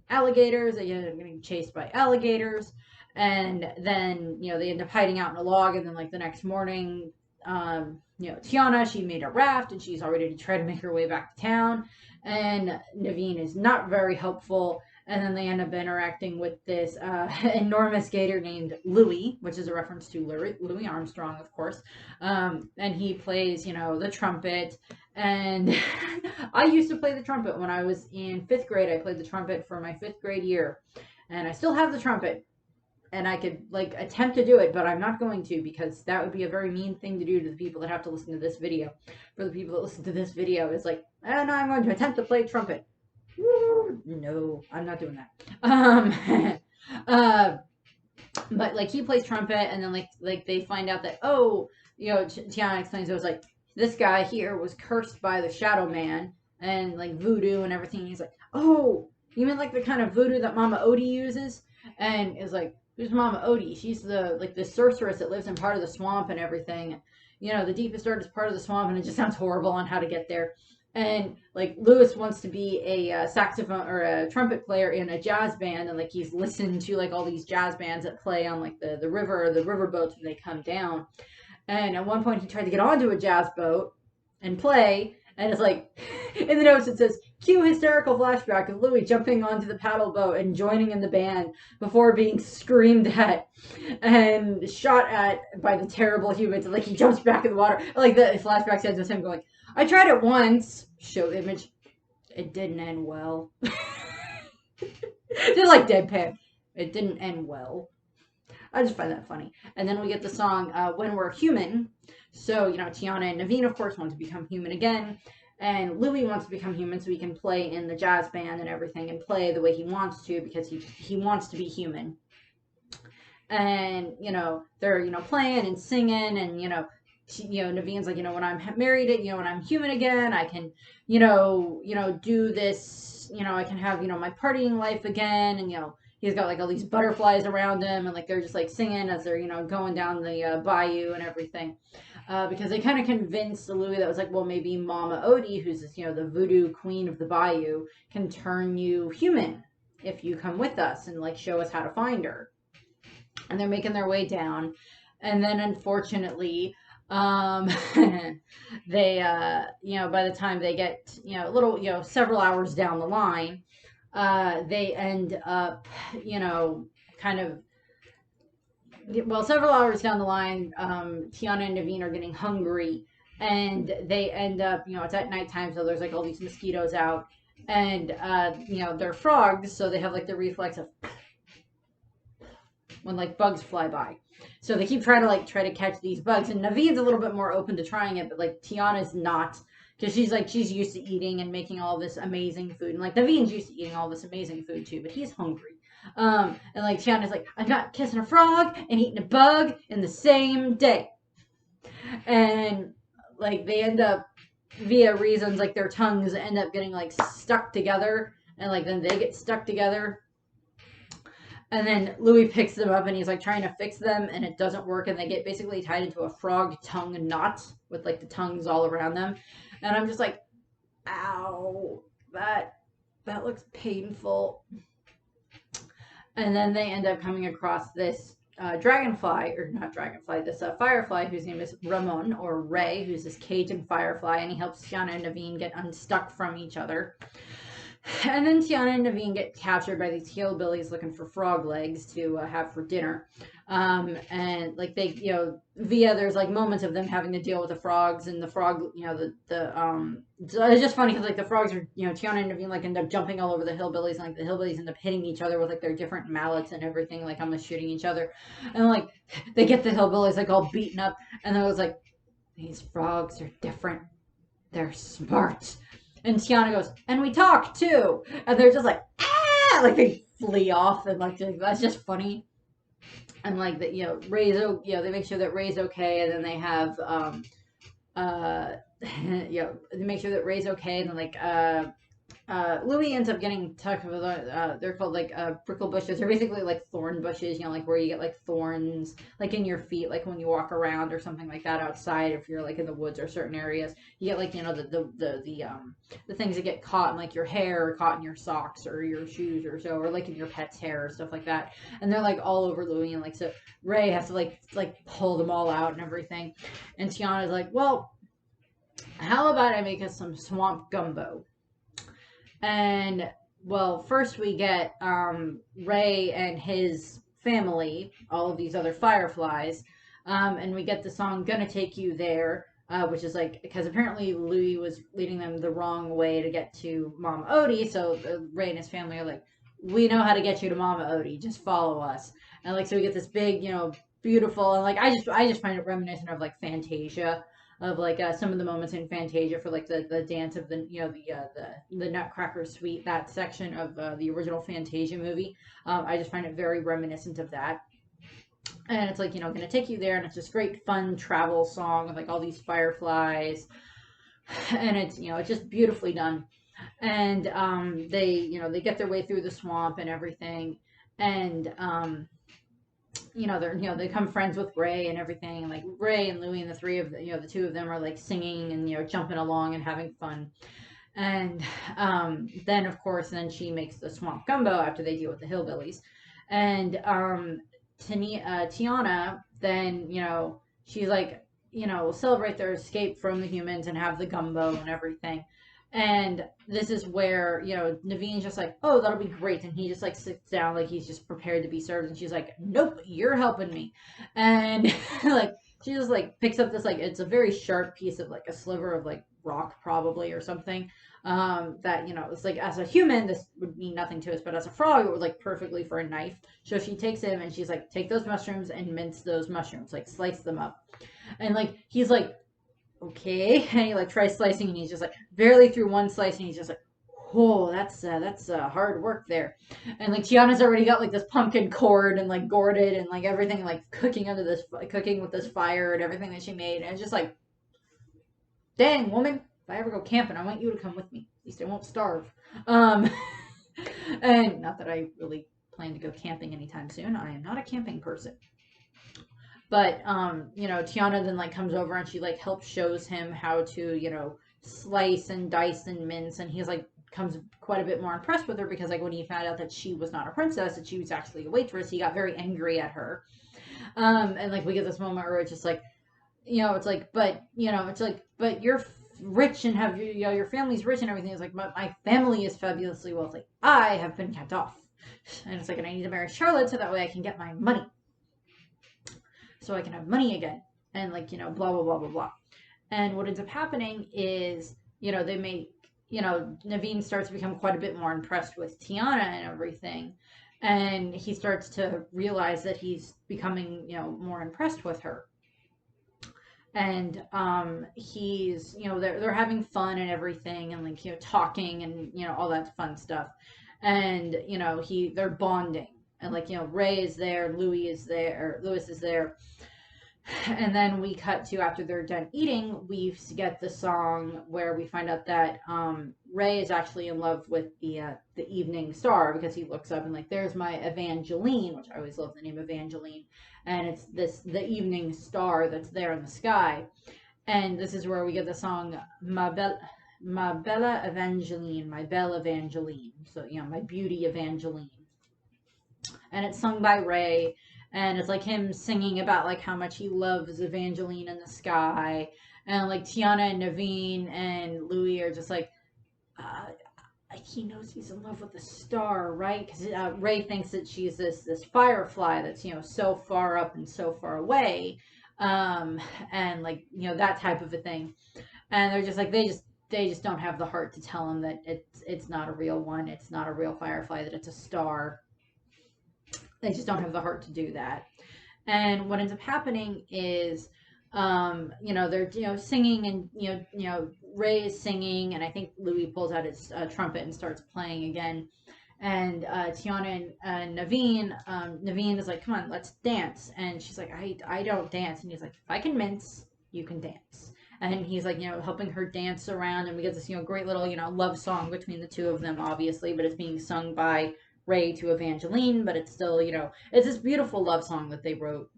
alligators. They end up getting chased by alligators. And then, they end up hiding out in a log. And then, like, the next morning, Tiana, she made a raft and she's all ready to try to make her way back to town. And Naveen is not very helpful. And then they end up interacting with this enormous gator named Louis, which is a reference to Louis Armstrong, of course. And he plays, the trumpet. And I used to play the trumpet when I was in 5th grade. I played the trumpet for my 5th grade year. And I still have the trumpet. And I could, like, attempt to do it, but I'm not going to, because that would be a very mean thing to do to the people that have to listen to this video. For the people that listen to this video, it's like, oh, no, I'm going to attempt to play trumpet. No, I'm not doing that. But like he plays trumpet, and then like they find out that Tiana explains it was like this guy here was cursed by the Shadow Man and like voodoo and everything. He's like, oh, you mean like the kind of voodoo that Mama Odie uses? And is like, who's Mama Odie? She's the sorceress that lives in part of the swamp and everything. The deepest, darkest part of the swamp, and it just sounds horrible on how to get there. And like Louis wants to be a saxophone or a trumpet player in a jazz band, and like he's listened to like all these jazz bands that play on like the river or the river boats when they come down. And at one point he tried to get onto a jazz boat and play, and it's like in the notes it says cue hysterical flashback of Louis jumping onto the paddle boat and joining in the band before being screamed at and shot at by the terrible humans. And like he jumps back in the water, like the flashback ends with him going, I tried it once. Show image. It didn't end well. Just like deadpan. It didn't end well. I just find that funny. And then we get the song When We're Human. So, Tiana and Naveen, of course, want to become human again. And Louis wants to become human so he can play in the jazz band and everything and play the way he wants to because he wants to be human. And, they're, playing and singing and, Naveen's like, when I'm married, when I'm human again, I can, do this, I can have, my partying life again. And, he's got like all these butterflies around him and like, they're just like singing as they're, going down the bayou and everything. Because they kind of convinced Louis that was like, well, maybe Mama Odie, who's this, the voodoo queen of the bayou, can turn you human if you come with us and like show us how to find her. And they're making their way down. And then unfortunately, um, they, by the time they get, a little, several hours down the line, they end up, you know, kind of, well, several hours down the line, Tiana and Naveen are getting hungry, and they end up, it's at nighttime, so there's like all these mosquitoes out, and they're frogs, so they have like the reflex of when like bugs fly by. So they keep trying to catch these bugs, and Naveen's a little bit more open to trying it, but like Tiana's not, because she's used to eating and making all this amazing food, and like Naveen's used to eating all this amazing food too, but he's hungry. And like Tiana's like, I'm not kissing a frog and eating a bug in the same day, and like they end up via reasons like their tongues end up getting like stuck together, and like then they get stuck together. And then Louis picks them up and he's like trying to fix them and it doesn't work, and they get basically tied into a frog tongue knot with like the tongues all around them. And I'm just like, ow, that looks painful. And then they end up coming across this dragonfly, or not dragonfly, this firefly whose name is Ramon, or Ray, who's this Cajun firefly, and he helps Tiana and Naveen get unstuck from each other. And then Tiana and Naveen get captured by these hillbillies looking for frog legs to have for dinner. And like they, via there's like moments of them having to deal with the frogs, and the frog, so it's just funny because like the frogs are, Tiana and Naveen like end up jumping all over the hillbillies, and like the hillbillies end up hitting each other with like their different mallets and everything, like almost shooting each other. And like they get the hillbillies like all beaten up, and I was like, these frogs are different. They're smart. And Tiana goes, and we talk too. And they're just like, ah! Like they flee off, and like that's just funny. And like that, Ray's, they make sure that Ray's okay, and then they have, they make sure that Ray's okay, and then like, Louis ends up getting tucked with, they're called like prickle bushes. They're basically like thorn bushes, like where you get like thorns like in your feet, like when you walk around or something like that outside, if you're like in the woods or certain areas, you get like, the things that get caught in like your hair or caught in your socks or your shoes or so, or like in your pet's hair or stuff like that. And they're like all over Louis, and like so Ray has to like pull them all out and everything. And Tiana's like, well, how about I make us some swamp gumbo? And well, first we get Ray and his family, all of these other fireflies, and we get the song "Gonna Take You There," which is like, because apparently Louis was leading them the wrong way to get to Mama Odie, so Ray and his family are like, we know how to get you to Mama Odie, just follow us. And like so we get this big, beautiful, and like I just find it reminiscent of like Fantasia, of like some of the moments in Fantasia for like the dance of the the Nutcracker Suite, that section of the original Fantasia movie. I just find it very reminiscent of that. And it's like, gonna take you there, and it's this great fun travel song with like all these fireflies, and it's it's just beautifully done. And they get their way through the swamp and everything, and they're they become friends with Ray and everything, and like Ray and Louie and the three of the two of them are like singing and jumping along and having fun. And then of course then she makes the swamp gumbo after they deal with the hillbillies. And Tiana then she's like celebrate their escape from the humans and have the gumbo and everything. And this is where, Naveen's just like, oh, that'll be great. And he just like sits down like he's just prepared to be served. And she's like, nope, you're helping me. And like, she just like picks up this, like, it's a very sharp piece of like a sliver of like rock probably or something. That, it's like, as a human, this would mean nothing to us. But as a frog, it was like perfectly for a knife. So she takes him and she's like, take those mushrooms and mince those mushrooms, like slice them up. And like, he's like, okay, and he like tries slicing, and he's just like barely through one slice, and he's just like, oh, that's hard work there. And like Tiana's already got like this pumpkin cord and like gourded and like everything like cooking with this fire and everything that she made, and it's just like, dang woman, if I ever go camping, I want you to come with me, at least I won't starve. And not that I really plan to go camping anytime soon. I am not a camping person. But, Tiana then, like, comes over and she, like, shows him how to, slice and dice and mince. And he's, like, comes quite a bit more impressed with her because, like, when he found out that she was not a princess, that she was actually a waitress, he got very angry at her. And like we get this moment where it's just like, it's like, but it's like, but you're rich and have your family's rich and everything. It's like, but my family is fabulously wealthy. I have been kept off, and it's like, and I need to marry Charlotte so that way I can get my money, so I can have money again, and like blah blah blah blah blah. And what ends up happening is, they make, Naveen starts to become quite a bit more impressed with Tiana and everything. And he starts to realize that he's becoming, more impressed with her. And he's, they're having fun and everything, and like, talking and, all that fun stuff. And, they're bonding. And like, Ray is there, Louis is there, Louis is there, and then we cut to after they're done eating, we get the song where we find out that Ray is actually in love with the evening star, because he looks up and like, there's my Evangeline, which I always love the name Evangeline, and it's the evening star that's there in the sky. And this is where we get the song Ma Bella Evangeline, my belle Evangeline. So my beauty Evangeline, and it's sung by Ray, and it's like him singing about like how much he loves Evangeline in the sky, and like Tiana and Naveen and Louis are just like, uh, he knows he's in love with the star, right? Because Ray thinks that she's this firefly that's so far up and so far away, and like that type of a thing, and they're just like they just don't have the heart to tell him that it's not a real one, it's not a real firefly, that it's a star. They just don't have the heart to do that. And what ends up happening is, they're singing, and Ray is singing, and I think Louis pulls out his trumpet and starts playing again. And Tiana and Naveen is like, come on, let's dance. And she's like, I don't dance. And he's like, if I can mince, you can dance. And he's like, helping her dance around, and we get this great little love song between the two of them, obviously, but it's being sung by Ray to Evangeline, but it's still, it's this beautiful love song that they wrote.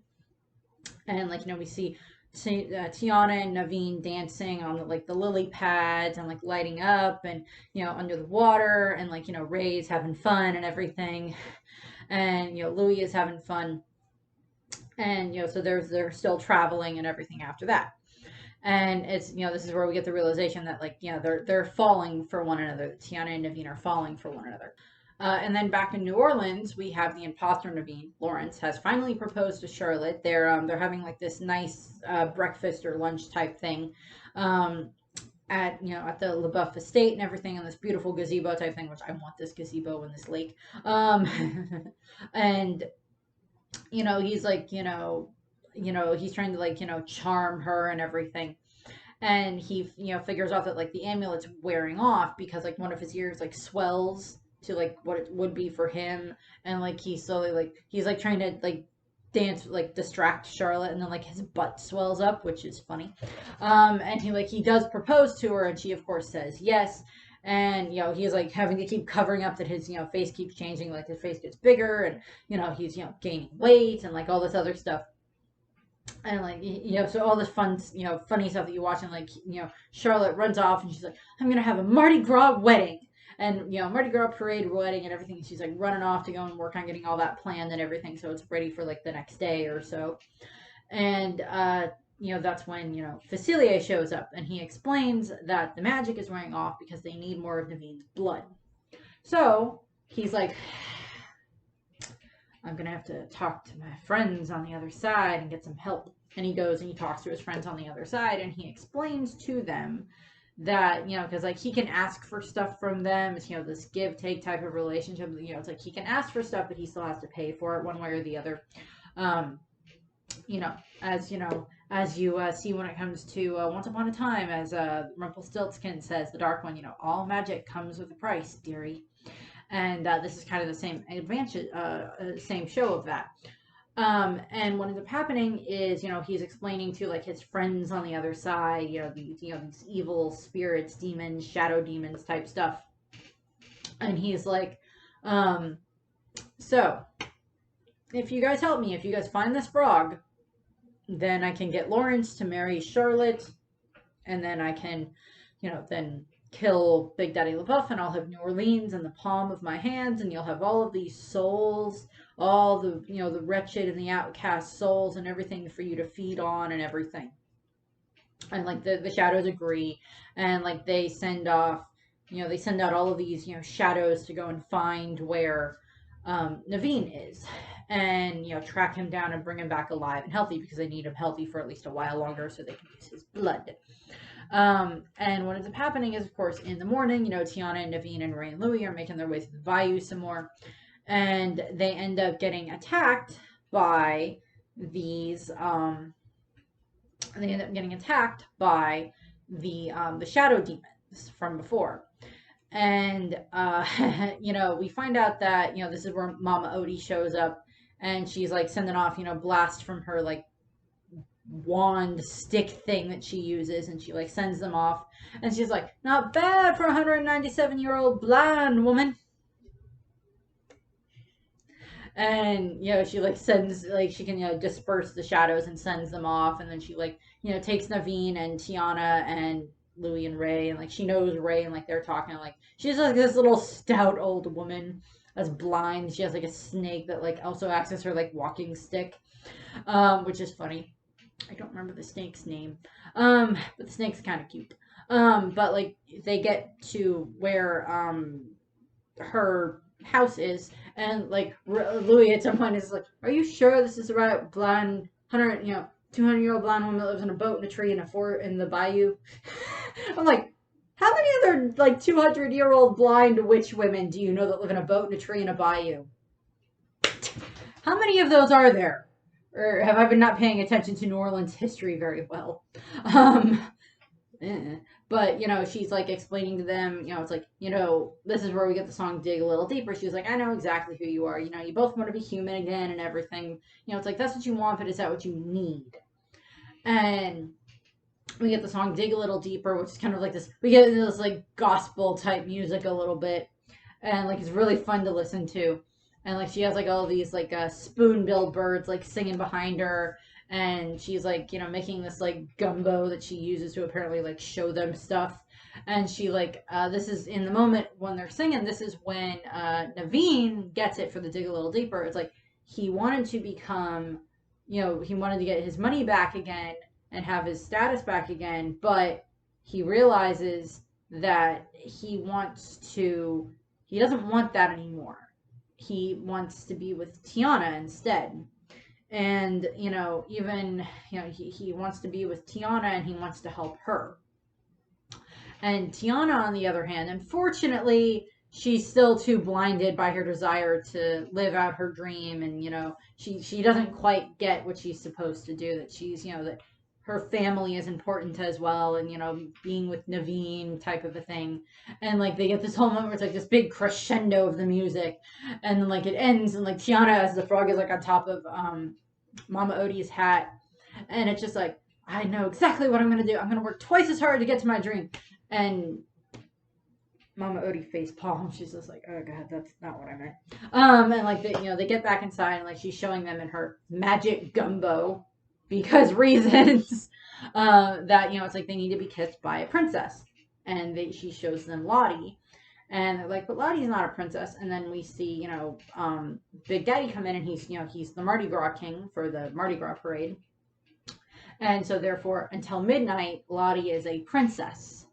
And like, we see Tiana and Naveen dancing on the lily pads, and like lighting up, and under the water, and like Ray's having fun and everything, and Louis is having fun, and so they're still traveling and everything after that. And it's this is where we get the realization that like they're falling for one another. Tiana and Naveen are falling for one another. And then back in New Orleans, we have the imposter Naveen. Lawrence has finally proposed to Charlotte. They're having like this nice breakfast or lunch type thing at at the LaBeouf estate and everything, and this beautiful gazebo type thing, which I want this gazebo in this lake. And he's like he's trying to like charm her and everything. And he figures out that like the amulet's wearing off, because like one of his ears like swells to like what it would be for him, and like he slowly like he's like trying to like dance, like distract Charlotte, and then like his butt swells up, which is funny. And he does propose to her, and she of course says yes. And he's like having to keep covering up that his face keeps changing, like his face gets bigger, and he's gaining weight and like all this other stuff. And like so all this fun funny stuff that you watch, and like Charlotte runs off, and she's like, I'm gonna have a Mardi Gras wedding, and Mardi Gras parade wedding and everything. She's like running off to go and work on getting all that planned and everything, so it's ready for like the next day or so. And that's when Facilier shows up, and he explains that the magic is wearing off because they need more of Naveen's blood. So he's like, I'm gonna have to talk to my friends on the other side and get some help. And he goes and he talks to his friends on the other side, and he explains to them that because like he can ask for stuff from them. It's this give take type of relationship. It's like he can ask for stuff, but he still has to pay for it one way or the other. As you see when it comes to Once Upon a Time, as Rumpelstiltskin says, the Dark One, all magic comes with a price, dearie. And this is kind of the same advantage, same show of that. And what ends up happening is, he's explaining to like his friends on the other side, these evil spirits, demons, shadow demons type stuff. And he's like, so if you guys help me, if you guys find this frog, then I can get Lawrence to marry Charlotte, and then I can, then kill Big Daddy LaBeouf, and I'll have New Orleans in the palm of my hands, and you'll have all of these souls all the, the wretched and the outcast souls and everything for you to feed on and everything. And like the shadows agree, and like they send off, they send out all of these, shadows to go and find where Naveen is, and track him down and bring him back alive and healthy, because they need him healthy for at least a while longer so they can use his blood. And what ends up happening is, of course, in the morning, Tiana and Naveen and Ray and Louie are making their way through the bayou some more, and they end up getting attacked by these they end up getting attacked by the shadow demons from before. And we find out that this is where Mama Odie shows up, and she's like sending off blast from her like wand stick thing that she uses, and she like sends them off, and she's like, not bad for a 197-year-old blind woman. And she like sends, like, she can disperse the shadows and sends them off, and then she like takes Naveen and Tiana and Louie and Ray, and like she knows Ray, and like they're talking, like she's like this little stout old woman that's blind. She has like a snake that like also acts as her like walking stick, which is funny. I don't remember the snake's name, but the snake's kind of cute. But like they get to where her house is, and like Louis at some point is like, are you sure this is the right blind 200-year-old blind woman that lives in a boat in a tree in the bayou? I'm like, how many other like 200-year-old blind witch women do you know that live in a boat in a tree in a bayou? How many of those are there? Or have I been not paying attention to New Orleans history very well? But she's like explaining to them, it's like, this is where we get the song Dig a Little Deeper. She's like, I know exactly who you are. You both want to be human again and everything. It's like, that's what you want, but is that what you need? And we get the song Dig a Little Deeper, which is kind of like this, we get this like gospel type music a little bit, and like it's really fun to listen to. And like she has like all these like spoon-billed birds like singing behind her, and she's like making this like gumbo that she uses to apparently like show them stuff. And she like this is in the moment when they're singing, this is when Naveen gets it for the Dig a Little Deeper. It's like he wanted to become, he wanted to get his money back again and have his status back again, but he realizes that he doesn't want that anymore. He wants to be with Tiana instead. And, he wants to be with Tiana, and he wants to help her. And Tiana, on the other hand, unfortunately, she's still too blinded by her desire to live out her dream. And, she doesn't quite get what she's supposed to do, that she's, that her family is important as well, and being with Naveen type of a thing. And like they get this whole moment where it's like this big crescendo of the music, and then like it ends, and like Tiana as the frog is like on top of Mama Odie's hat, and it's just like, I know exactly what I'm gonna do. I'm gonna work twice as hard to get to my dream. And Mama Odie face palm. She's just like, oh god, that's not what I meant. And like they get back inside, and like she's showing them in her magic gumbo, because reasons, that it's like they need to be kissed by a princess, and she shows them Lottie, and they're like, but Lottie's not a princess. And then we see Big Daddy come in, and he's the Mardi Gras king for the Mardi Gras parade, and so therefore until midnight Lottie is a princess.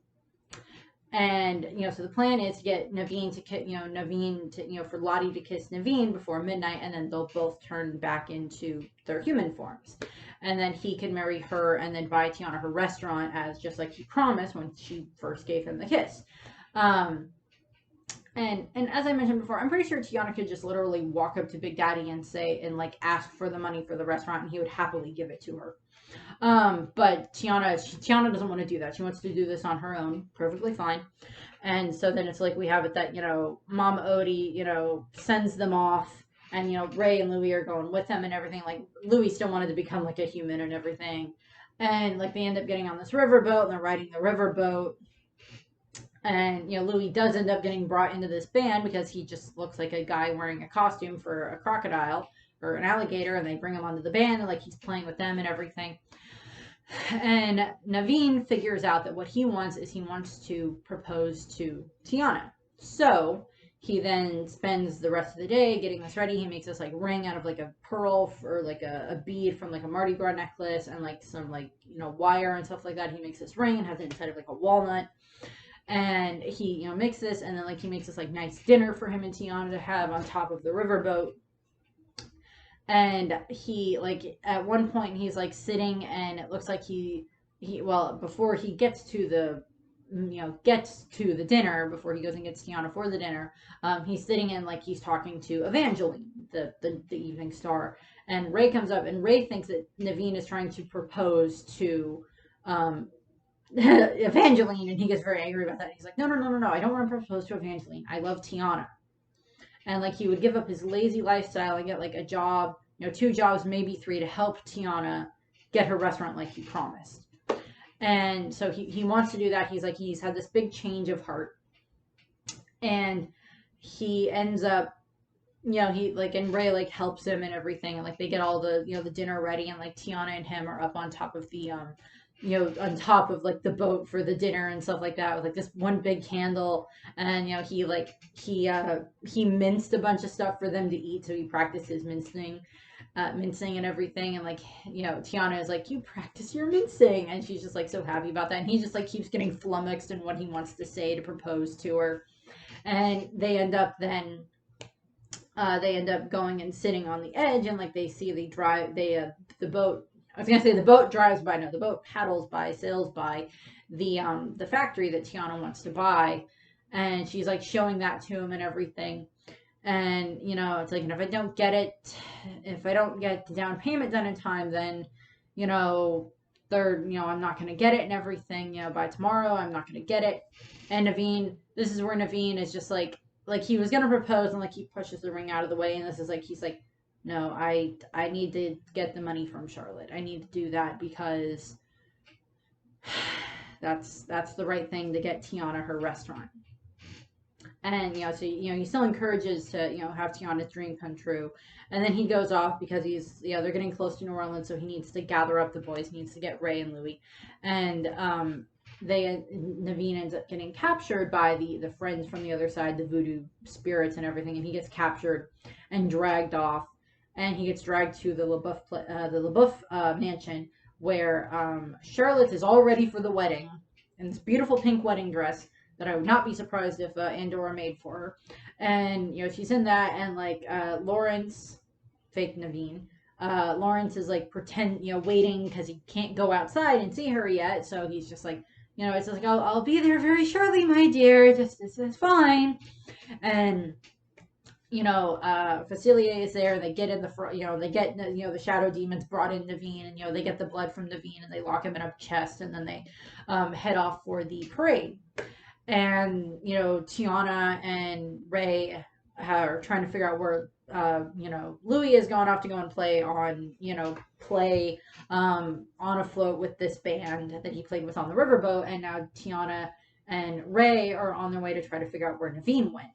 And so the plan is to get Naveen for Lottie to kiss Naveen before midnight, and then they'll both turn back into their human forms, and then he can marry her and then buy Tiana her restaurant, as just like he promised when she first gave him the kiss. And as I mentioned before, I'm pretty sure Tiana could just literally walk up to Big Daddy and say, and like ask for the money for the restaurant, and he would happily give it to her. But Tiana doesn't want to do that. She wants to do this on her own. Perfectly fine. And so then it's like we have it that, Mama Odie, sends them off, and, Ray and Louie are going with them and everything. Like, Louie still wanted to become like a human and everything. And like they end up getting on this riverboat, and they're riding the riverboat. And, Louis does end up getting brought into this band because he just looks like a guy wearing a costume for a crocodile or an alligator, and they bring him onto the band, and like he's playing with them and everything. And Naveen figures out that what he wants is he wants to propose to Tiana. So he then spends the rest of the day getting this ready. He makes this like ring out of like a pearl or like a bead from like a Mardi Gras necklace and like some like, you know, wire and stuff like that. He makes this ring and has it inside of like a walnut. And he, you know, makes this, and then like he makes this like nice dinner for him and Tiana to have on top of the riverboat. And he like at one point he's like sitting, and it looks like well, before he gets to the, you know, gets to the dinner, before he goes and gets Tiana for the dinner, he's sitting and like he's talking to Evangeline, the evening star. And Ray comes up, and Ray thinks that Naveen is trying to propose to Evangeline, and he gets very angry about that. He's like, no, I don't want to propose to Evangeline. I love Tiana. And like he would give up his lazy lifestyle and get like a job, you know, 2 jobs, maybe 3, to help Tiana get her restaurant like he promised. And so he wants to do that. He's like, he's had this big change of heart, and he ends up, you know, he like, and Ray like helps him and everything, and like they get all the, you know, the dinner ready, and like Tiana and him are up on top of the you know, on top of like the boat for the dinner and stuff like that, with like this one big candle. And you know, he minced a bunch of stuff for them to eat, so he practices mincing and everything. And like, you know, Tiana is like, you practice your mincing, and she's just like so happy about that. And he just like keeps getting flummoxed in what he wants to say to propose to her. And they end up going and sitting on the edge, and like they see the boat, I was gonna say the boat drives by. No, the boat paddles by, sails by the factory that Tiana wants to buy, and she's like showing that to him and everything. And you know, it's like, and if I don't get the down payment done in time, then you know, I'm not gonna get it and everything. You know, by tomorrow, I'm not gonna get it. And Naveen, this is where Naveen is just like he was gonna propose, and like he pushes the ring out of the way, and this is like he's like, no, I need to get the money from Charlotte. I need to do that because that's the right thing to get Tiana her restaurant. And you know, so you know, he still encourages to, you know, have Tiana's dream come true. And then he goes off because he's, you know, they're getting close to New Orleans, so he needs to gather up the boys. He needs to get Ray and Louie. And Naveen ends up getting captured by the friends from the other side, the voodoo spirits and everything, and he gets captured and dragged off. And he gets dragged to the LaBeouf mansion, where Charlotte is all ready for the wedding in this beautiful pink wedding dress that I would not be surprised if Andorra made for her. And you know, she's in that, and like Lawrence, fake Naveen, Lawrence is like waiting because he can't go outside and see her yet, so he's just like, you know, it's just like, I'll be there very shortly, my dear. Just it's fine. And you know, Facilier is there, and they get in the front, you know, they get, you know, the shadow demons brought in Naveen, and, you know, they get the blood from Naveen, and they lock him in a chest, and then they head off for the parade. And, you know, Tiana and Ray are trying to figure out where, you know, Louis is going off to go and play on a float with this band that he played with on the riverboat, and now Tiana and Ray are on their way to try to figure out where Naveen went.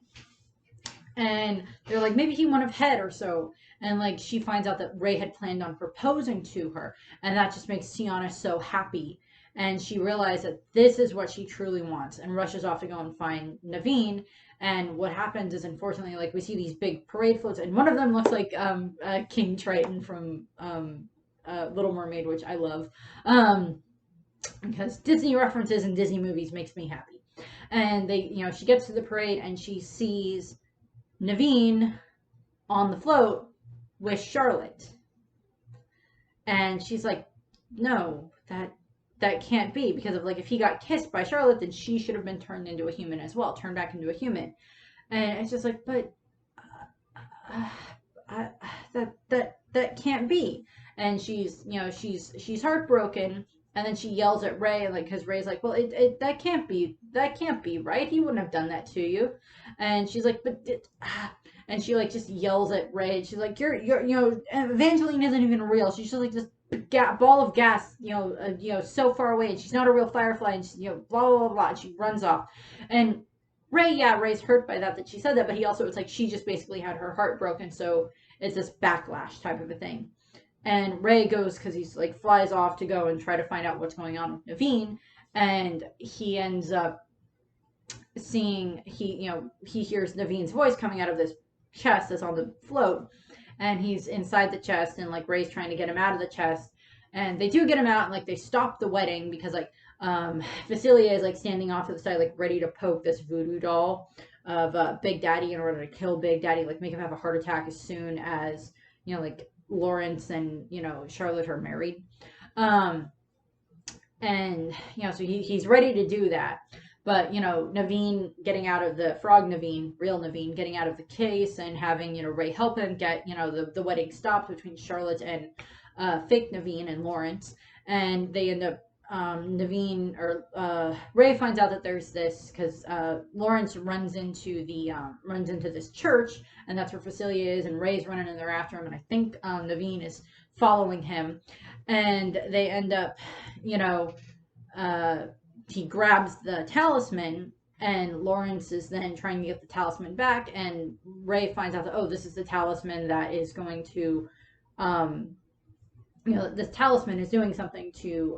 And they're like, maybe he went ahead or so. And like she finds out that Ray had planned on proposing to her, and that just makes Tiana so happy. And she realized that this is what she truly wants, and rushes off to go and find Naveen. And what happens is, unfortunately, like we see these big parade floats, and one of them looks like King Triton from Little Mermaid, which I love, because Disney references in Disney movies makes me happy. And they, you know, she gets to the parade, and she sees Naveen on the float with Charlotte, and she's like, no, that can't be, because of like, if he got kissed by Charlotte, then she should have been turned into a human as well, turned back into a human. And it's just like, but that can't be. And she's, you know, she's heartbroken. And then she yells at Ray, and like, because Ray's like, well, that can't be, right? He wouldn't have done that to you. And she's like, and she like just yells at Ray. She's like, you're, you know, Evangeline isn't even real. She's just like this ball of gas, you know, so far away, and she's not a real firefly, and she, you know, blah blah blah blah. And she runs off, and Ray's hurt by that she said that, but he also, it's like she just basically had her heart broken, so it's this backlash type of a thing. And Ray goes, because he's like flies off to go and try to find out what's going on with Naveen, and he ends up seeing he hears Naveen's voice coming out of this chest that's on the float, and he's inside the chest, and like Ray's trying to get him out of the chest, and they do get him out, and like they stop the wedding because like Facilier is like standing off to the side, like ready to poke this voodoo doll of Big Daddy in order to kill Big Daddy, like make him have a heart attack as soon as like Lawrence and Charlotte are married. And so he's ready to do that, but Naveen getting out of the frog Naveen, real Naveen, getting out of the case and having Ray help him get the wedding stopped between Charlotte and fake Naveen and Lawrence, and they end up Naveen or Ray finds out that there's this because Lawrence runs into this church, and that's where Facilier is, and Ray's running in there after him, and I think Naveen is following him, and they end up he grabs the talisman, and Lawrence is then trying to get the talisman back, and Ray finds out that, oh, this is the talisman that is going to this talisman is doing something to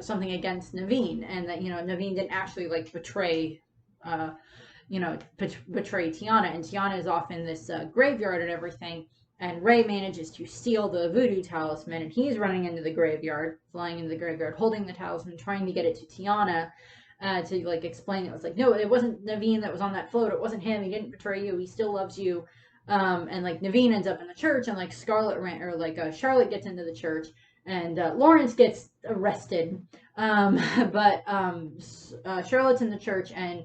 something against Naveen, and that Naveen didn't actually like betray Tiana, and Tiana is off in this graveyard and everything, and Ray manages to steal the voodoo talisman, and he's running into the graveyard, flying into the graveyard, holding the talisman, trying to get it to Tiana to like explain it. Was like, no, it wasn't Naveen that was on that float, it wasn't him, he didn't betray you, he still loves you. And like Naveen ends up in the church, and like Charlotte gets into the church, and Lawrence gets arrested, but Charlotte's in the church, and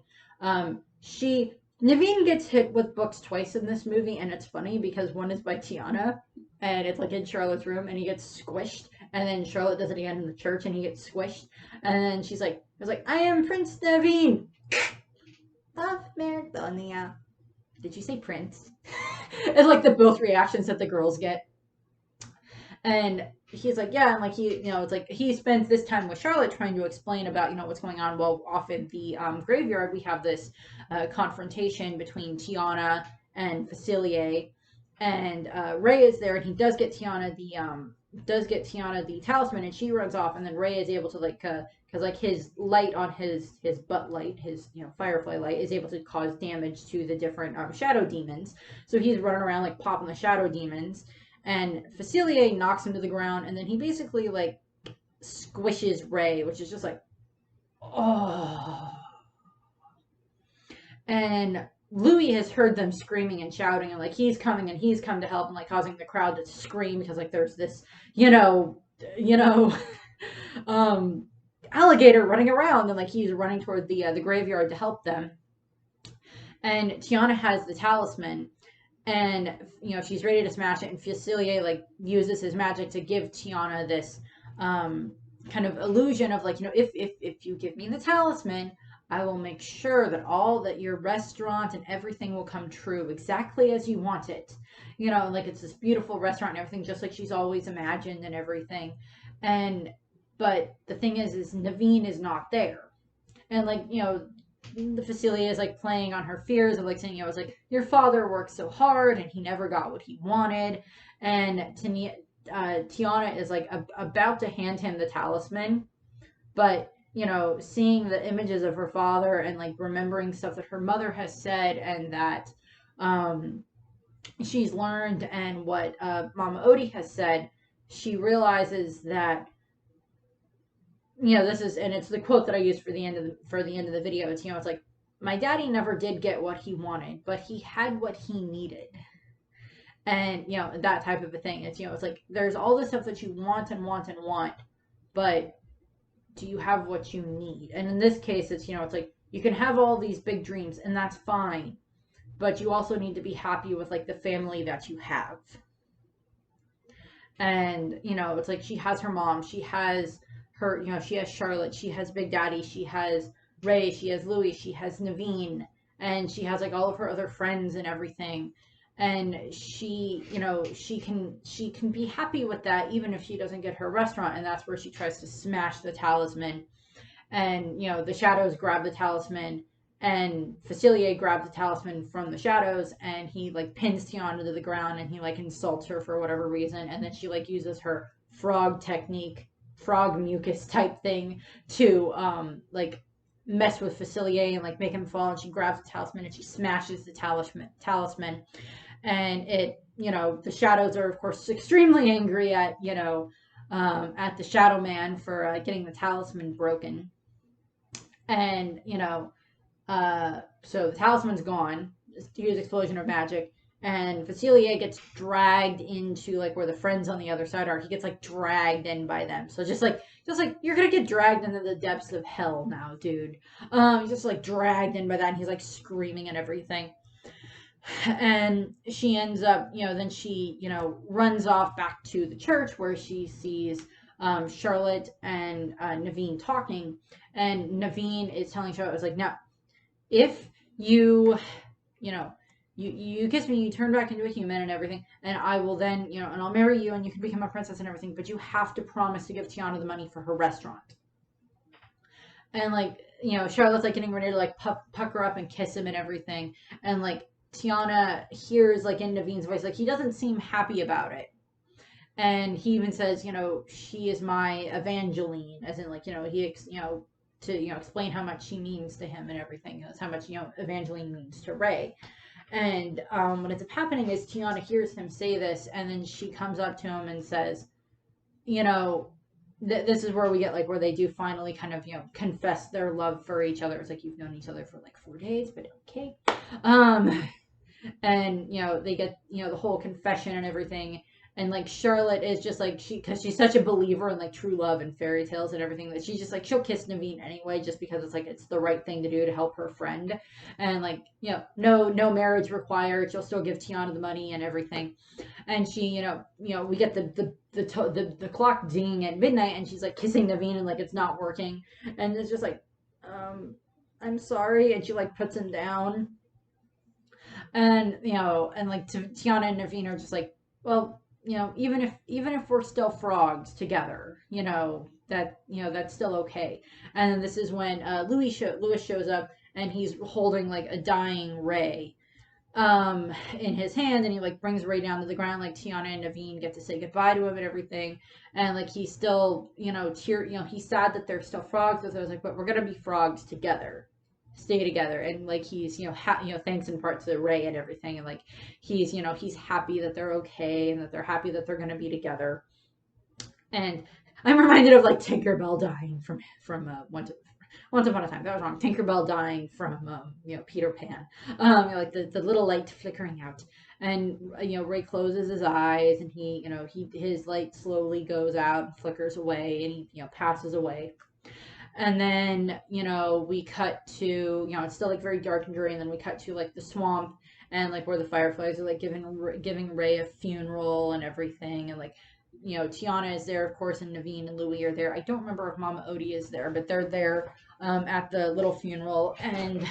Naveen gets hit with books twice in this movie, and it's funny because one is by Tiana, and it's like in Charlotte's room, and he gets squished, and then Charlotte does it again in the church, and he gets squished, and then she's like, I am Prince Naveen of Macedonia. Did you say Prince? It's like the both reactions that the girls get. And he's like, yeah, and like it's like he spends this time with Charlotte trying to explain about what's going on. While off in the graveyard, we have this confrontation between Tiana and Facilier, and Ray is there, and he does get Tiana the talisman, and she runs off, and then Ray is able to because like his light on his butt light, his firefly light, is able to cause damage to the different shadow demons. So he's running around like popping the shadow demons, and Facilier knocks him to the ground, and then he basically like squishes Ray, which is just like, oh. And Louis has heard them screaming and shouting, and like he's coming, and he's come to help, and like causing the crowd to scream because like there's this alligator running around, and like he's running toward the graveyard to help them. And Tiana has the talisman, and she's ready to smash it, and Facilier like uses his magic to give Tiana this kind of illusion of like, if you give me the talisman, I will make sure that your restaurant and everything will come true exactly as you want it. Like it's this beautiful restaurant and everything, just like she's always imagined and everything. But the thing is Naveen is not there. And like, the Facilier is like playing on her fears of like saying, it's like, your father worked so hard and he never got what he wanted. And Tiana is like about to hand him the talisman, but seeing the images of her father and like remembering stuff that her mother has said and that she's learned, and what Mama Odie has said, she realizes that this is, and it's the quote that I used for the end of the video. It's it's like, my daddy never did get what he wanted, but he had what he needed. And that type of a thing. It's it's like there's all this stuff that you want and want and want, but do you have what you need? And in this case, it's it's like you can have all these big dreams, and that's fine, but you also need to be happy with like the family that you have. And it's like she has her mom, she has her, she has Charlotte, she has Big Daddy, she has Ray, she has Louis, she has Naveen, and she has like all of her other friends and everything. And she can be happy with that even if she doesn't get her restaurant. And that's where she tries to smash the talisman. And the shadows grab the talisman, and Facilier grabs the talisman from the shadows, and he like pins Tiana to the ground, and he like insults her for whatever reason, and then she like uses her frog technique, frog mucus type thing, to like mess with Facilier and like make him fall, and she grabs the talisman and she smashes the talisman, and it, the shadows are of course extremely angry at the Shadow Man for getting the talisman broken, and so the talisman's gone. Huge explosion of magic, and Facilier gets dragged into like where the friends on the other side are. He gets like dragged in by them. So just like you're gonna get dragged into the depths of hell now, dude. He's just like dragged in by that, and he's like screaming and everything. And she ends up, then she, runs off back to the church where she sees Charlotte and Naveen talking, and Naveen is telling Charlotte, it's like, now, if you, you kiss me, you turn back into a human and everything, and I will then, and I'll marry you and you can become a princess and everything, but you have to promise to give Tiana the money for her restaurant. And like, Charlotte's like getting ready to like pucker up and kiss him and everything. And like Tiana hears like in Naveen's voice, like he doesn't seem happy about it. And he even says, she is my Evangeline, as in like, he, to, explain how much she means to him and everything. That's how much, Evangeline means to Ray. And what ends up happening is Tiana hears him say this, and then she comes up to him and says, this is where we get like where they do finally kind of confess their love for each other. It's like, you've known each other for like 4 days, but okay. And they get the whole confession and everything. And like Charlotte is just like, because she's such a believer in like true love and fairy tales and everything, that she's just like, she'll kiss Naveen anyway, just because it's like it's the right thing to do to help her friend. And like, no marriage required. She'll still give Tiana the money and everything. And she, we get the clock dinging at midnight, and she's like kissing Naveen, and like it's not working. And it's just like, I'm sorry. And she like puts him down. And and like Tiana and Naveen are just like, well, even if we're still frogs together, that's still okay. And then this is when Louis shows up, and he's holding like a dying Ray in his hand, and he like brings Ray down to the ground. Like Tiana and Naveen get to say goodbye to him and everything, and like he's still he's sad that they're still frogs. So I was like, but we're gonna be frogs together, stay together. And like he's thanks in part to Ray and everything, and like he's he's happy that they're okay, and that they're happy that they're gonna be together. And I'm reminded of like Tinkerbell dying from Once Upon a Time. That was wrong. Tinkerbell dying from Peter Pan. Like the little light flickering out, and Ray closes his eyes, and his light slowly goes out and flickers away, and he passes away. And then, we cut to, it's still like very dark and dreary. And then we cut to like the swamp, and like where the fireflies are like giving Ray a funeral and everything. And like, Tiana is there, of course, and Naveen and Louis are there. I don't remember if Mama Odie is there, but they're there at the little funeral. And,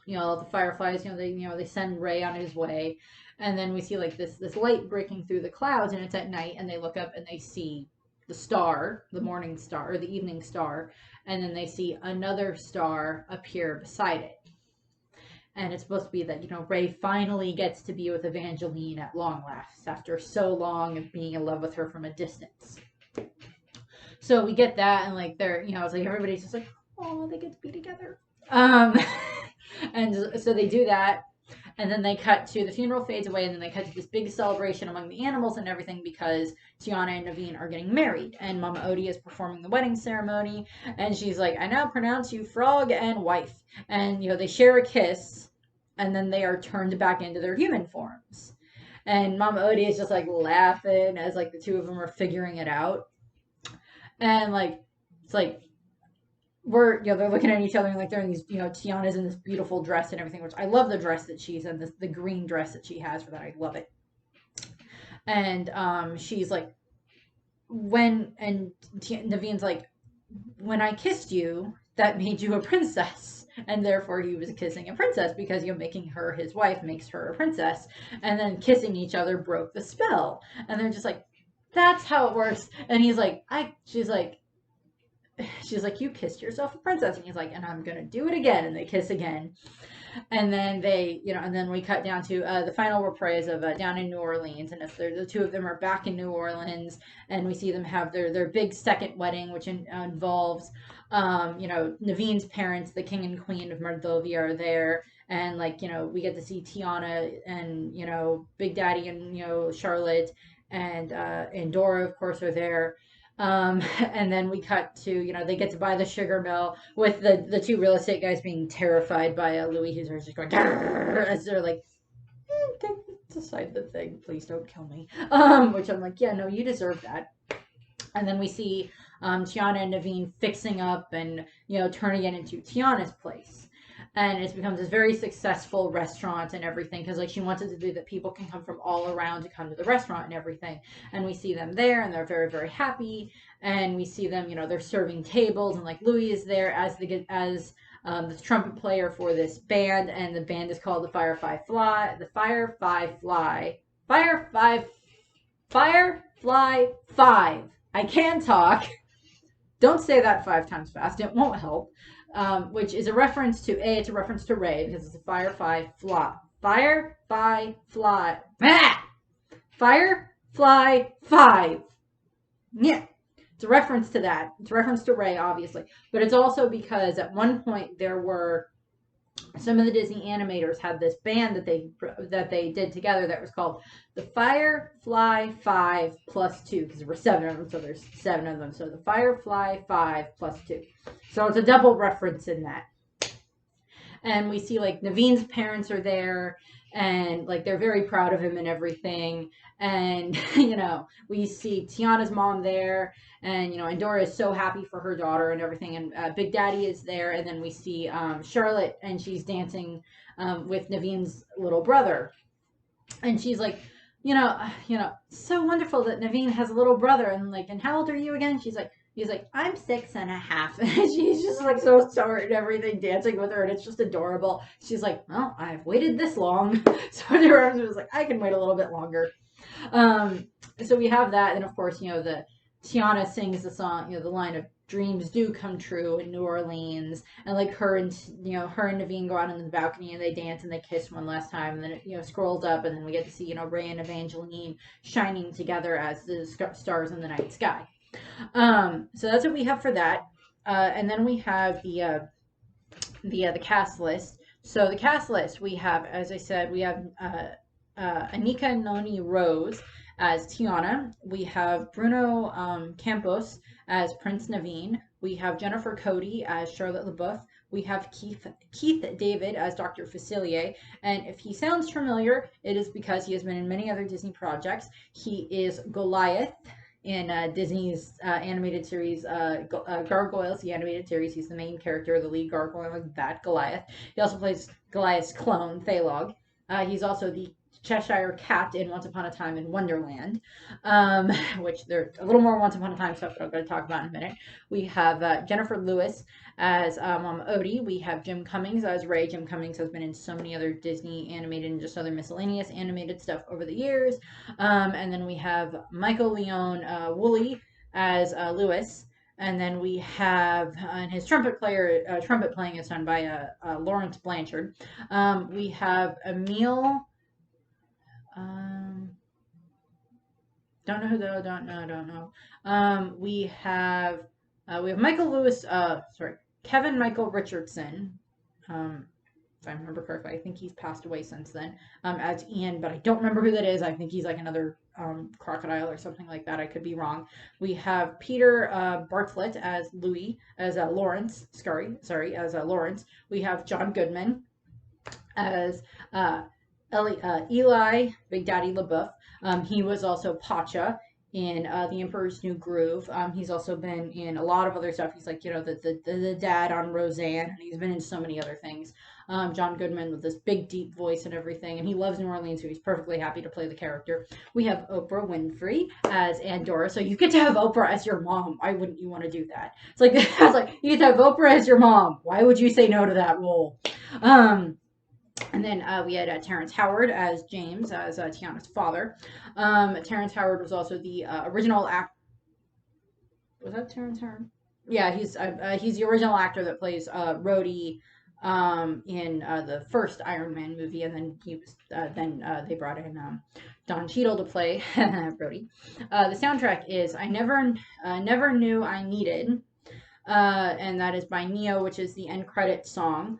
the fireflies, they send Ray on his way. And then we see like this light breaking through the clouds, and it's at night, and they look up and they see the star, the morning star, or the evening star, and then they see another star appear beside it. And it's supposed to be that, Ray finally gets to be with Evangeline at long last, after so long of being in love with her from a distance. So we get that, and like they're, it's like everybody's just like, oh, they get to be together. And so they do that. And then they cut to the funeral fades away, and then they cut to this big celebration among the animals and everything, because Tiana and Naveen are getting married, and Mama Odie is performing the wedding ceremony, and she's like, I now pronounce you frog and wife. And they share a kiss, and then they are turned back into their human forms. And Mama Odie is just like laughing as like the two of them are figuring it out. And like it's like they're looking at each other, and like they're in these, Tiana's in this beautiful dress and everything, which I love the dress that she's in, the green dress that she has for that. I love it. And she's like, Naveen's like, when I kissed you, that made you a princess. And therefore he was kissing a princess, because making her his wife makes her a princess. And then kissing each other broke the spell. And they're just like, that's how it works. And he's like, she's like, you kissed yourself a princess. And he's like, and I'm gonna do it again. And they kiss again. And then they, and then we cut down to the final reprise of down in New Orleans, and it's the two of them are back in New Orleans, and we see them have their big second wedding, which involves, Naveen's parents, the king and queen of Mordovia, are there, and we get to see Tiana and Big Daddy and Charlotte and Dora, of course, are there. And then we cut to, they get to buy the sugar mill with the two real estate guys being terrified by Louis, who's just going as they're like, decide the thing, please don't kill me. Which I'm like, yeah, no, you deserve that. And then we see Tiana and Naveen fixing up and turning it into Tiana's place. And it becomes this very successful restaurant and everything, because she wants it to be that people can come from all around to come to the restaurant and everything. And we see them there, and they're very, very happy. And we see them, they're serving tables, and Louis is there as the trumpet player for this band, and the band is called the Firefly 5. I can talk. Don't say that 5 times fast. It won't help. Which is a reference to it's a reference to Ray, because it's a Firefly 5. Yeah. It's a reference to that. It's a reference to Ray, obviously. But it's also because at one point there were some of the Disney animators had this band that they did together that was called the Firefly 5 plus 2, because there were 7 of them, so there's 7 of them. So the Firefly 5 plus 2. So it's a double reference in that. And we see Naveen's parents are there, and they're very proud of him and everything. And we see Tiana's mom there, and and Dora is so happy for her daughter and everything. And Big Daddy is there, and then we see Charlotte, and she's dancing with Naveen's little brother, and she's like, so wonderful that Naveen has a little brother. And how old are you again? He's like, I'm 6.5. And she's just so smart and everything, dancing with her, and it's just adorable. She's like, well, I've waited this long. So Terence was like, I can wait a little bit longer. So we have that, and of course, the Tiana sings the song, the line of dreams do come true in New Orleans, and her and Naveen go out on the balcony and they dance and they kiss one last time, and then it scrolls up, and then we get to see Ray and Evangeline shining together as the stars in the night sky. So that's what we have for that, and then we have the cast list. So the cast list, we have, as I said, we have Anika Noni Rose as Tiana. We have Bruno Campos as Prince Naveen. We have Jennifer Cody as Charlotte LeBoeuf. We have Keith David as Dr. Facilier. And if he sounds familiar, it is because he has been in many other Disney projects. He is Goliath in Disney's animated series, Gargoyles, the animated series. He's the main character, the lead gargoyle, that Goliath. He also plays Goliath's clone, Thalog. He's also the Cheshire Cat in Once Upon a Time in Wonderland, which there's a little more Once Upon a Time stuff that I'm going to talk about in a minute. We have Jennifer Lewis as Mama Odie. We have Jim Cummings as Ray. Jim Cummings has been in so many other Disney animated and just other miscellaneous animated stuff over the years. And then we have Michael Leon Woolley as Lewis. And then we have, and his trumpet playing is done by Lawrence Blanchard. We have Emil. Don't know who that. Don't know. We have Michael Lewis. Kevin Michael Richardson. If I remember correctly, I think he's passed away since then. As Ian, but I don't remember who that is. I think he's another crocodile or something like that. I could be wrong. We have Peter Bartlett as Louis, as Lawrence. Sorry, as Lawrence. We have John Goodman as Eli Big Daddy LeBoeuf. He was also Pacha in The Emperor's New Groove. He's also been in a lot of other stuff. He's the dad on Roseanne, and he's been in so many other things. John Goodman with this big deep voice and everything, and he loves New Orleans, so he's perfectly happy to play the character. We have Oprah Winfrey as Andorra, so you get to have Oprah as your mom. Why wouldn't you want to do that? It's I was like, you get to have Oprah as your mom. Why would you say no to that role? And then we had Terence Howard as James, as Tiana's father. Terence Howard was also the original actor. Was that Terence Howard? Yeah, he's the original actor that plays Rhodey in the first Iron Man movie, and then they brought in Don Cheadle to play Brody. The soundtrack is "I Never Knew I Needed," and that is by Neo, which is the end credit song,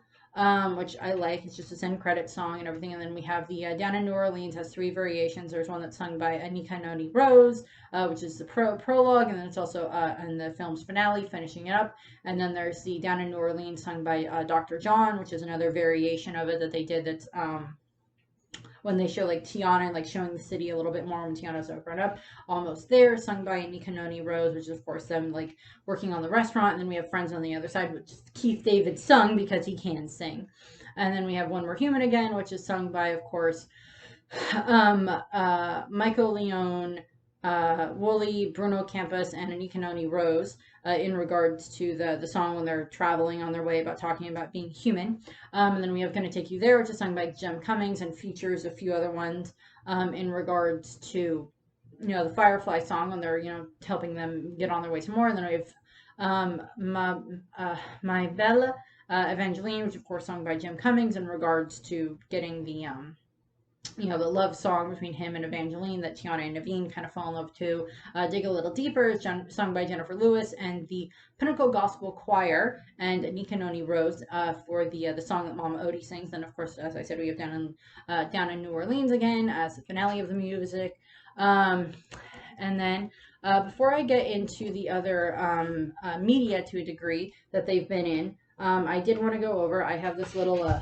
which I like. It's just this end credit song and everything. And then we have the Down in New Orleans has three variations. There's one that's sung by Anika Noni Rose, which is the prologue, and then it's also in the film's finale, finishing it up. And then there's the Down in New Orleans sung by Dr. John, which is another variation of it that they did. That's when they show like Tiana, like showing the city a little bit more when Tiana's grown up, almost there, sung by Anika Noni Rose, which is of course them like working on the restaurant. And then we have Friends on the Other Side, which Keith David sung because he can sing. And then we have One More Human Again, which is sung by, of course, Michael Leone, Wooly, Bruno Campos, and Anika Noni Rose, in regards to the song when they're traveling on their way, about talking about being human. And then we have Gonna Take You There, which is sung by Jem Cummings and features a few other ones in regards to, the Firefly song when they're, helping them get on their way to more. And then we have My Belle Evangeline, which of course sung by Jem Cummings in regards to getting the the love song between him and Evangeline that Tiana and Naveen kind of fall in love to. Dig a Little Deeper is sung by Jennifer Lewis and the Pinnacle Gospel Choir and Anika Noni Rose for the song that Mama Odie sings. And of course, as I said, we have Down in New Orleans again as the finale of the music. And then before I get into the other media to a degree that they've been in, I did want to go over, I have this little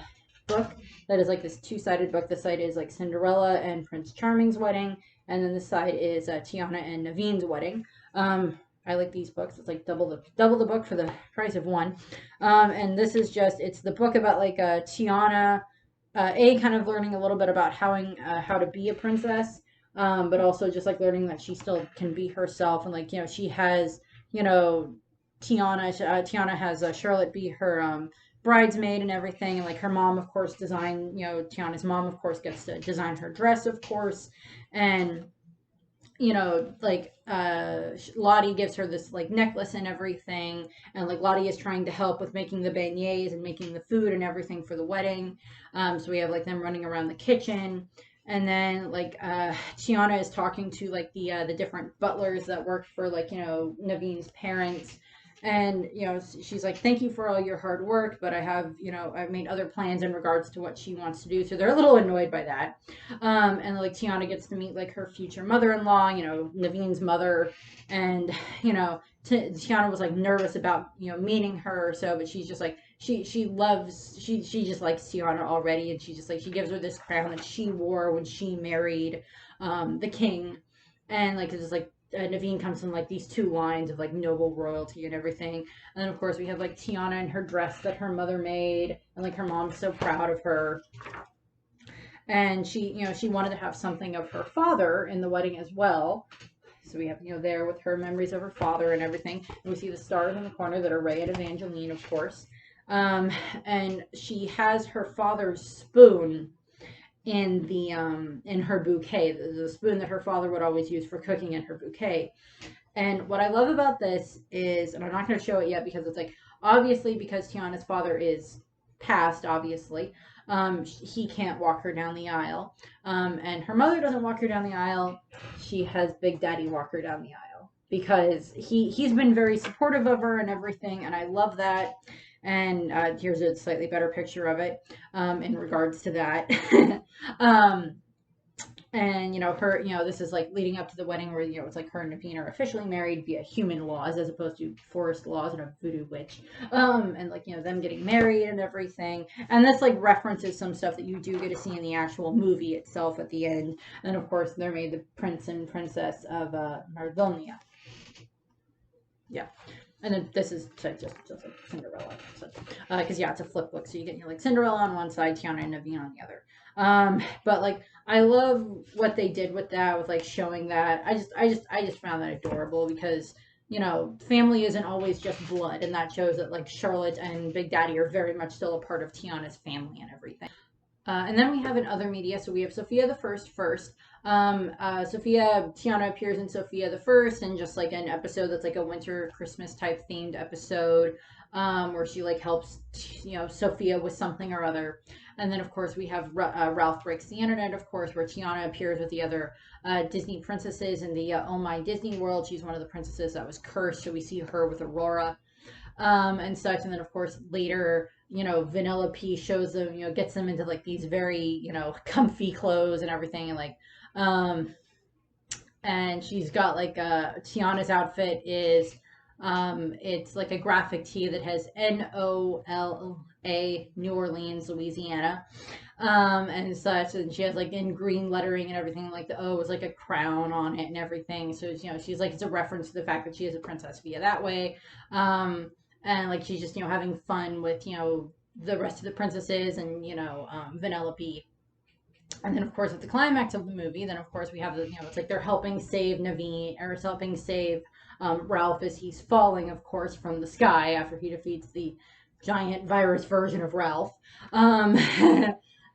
book that is like this two-sided book. The side is like Cinderella and Prince Charming's wedding, and then the side is Tiana and Naveen's wedding. I like these books. It's like double the book for the price of one. And this is it's the book about like Tiana, kind of learning a little bit about how to be a princess, but also just like learning that she still can be herself, and like she has Tiana has Charlotte be her bridesmaid and everything, and like her mom of course Tiana's mom of course gets to design her dress, of course, and like Lottie gives her this like necklace and everything, and like Lottie is trying to help with making the beignets and making the food and everything for the wedding. So we have like them running around the kitchen, and then like Tiana is talking to like the different butlers that work for like Naveen's parents. And, she's like, thank you for all your hard work, but I have, I've made other plans in regards to what she wants to do. So they're a little annoyed by that. And like Tiana gets to meet like her future mother-in-law, Naveen's mother. And, Tiana was like nervous about, meeting her. So, but she's just like, she just likes Tiana already. And she gives her this crown that she wore when she married the king. And like, it's just like, Naveen comes in like these two lines of like noble royalty and everything. And then of course we have like Tiana in her dress that her mother made, and like her mom's so proud of her. And she wanted to have something of her father in the wedding as well. So we have, there with her memories of her father and everything. And we see the stars in the corner that are Ray and Evangeline, of course. And she has her father's spoon in her bouquet, the spoon that her father would always use for cooking in her bouquet. And what I love about this is, and I'm not going to show it yet because it's like, obviously because Tiana's father is passed, obviously, he can't walk her down the aisle. And her mother doesn't walk her down the aisle. She has Big Daddy walk her down the aisle because he's been very supportive of her and everything, and I love that. And here's a slightly better picture of it in regards to that. And her, this is like leading up to the wedding where it's like her and Naveen are officially married via human laws as opposed to forest laws and a voodoo witch. And like them getting married and everything. And this like references some stuff that you do get to see in the actual movie itself at the end. And of course they're made the prince and princess of Mardonia. Yeah. And then this is just like Cinderella. Because it's a flip book. So you get like Cinderella on one side, Tiana and Naveen on the other. But like I love what they did with that, with like showing that. I just found that adorable because family isn't always just blood, and that shows that like Charlotte and Big Daddy are very much still a part of Tiana's family and everything. And then we have in other media, so we have Sophia the First. Tiana appears in Sophia the First, and just like an episode that's like a winter Christmas type themed episode. where she like helps Sophia with something or other. And then of course we have Ralph Breaks the Internet, of course, where Tiana appears with the other Disney princesses in the Oh My Disney World. She's one of the princesses that was cursed, so we see her with Aurora, and such. And then of course later, Vanellope shows them, gets them into like these very, comfy clothes and everything, and like, and she's got like Tiana's outfit is, it's like a graphic tee that has NOLA, New Orleans, Louisiana, and such. And she has like in green lettering and everything, like the O is like a crown on it and everything. So she's like, it's a reference to the fact that she is a princess via that way. And like she's just having fun with the rest of the princesses and Vanellope. And then of course at the climax of the movie, then of course we have the it's like they're helping save Naveen, or it's helping save Ralph as he's falling, of course, from the sky after he defeats the giant virus version of Ralph. Um,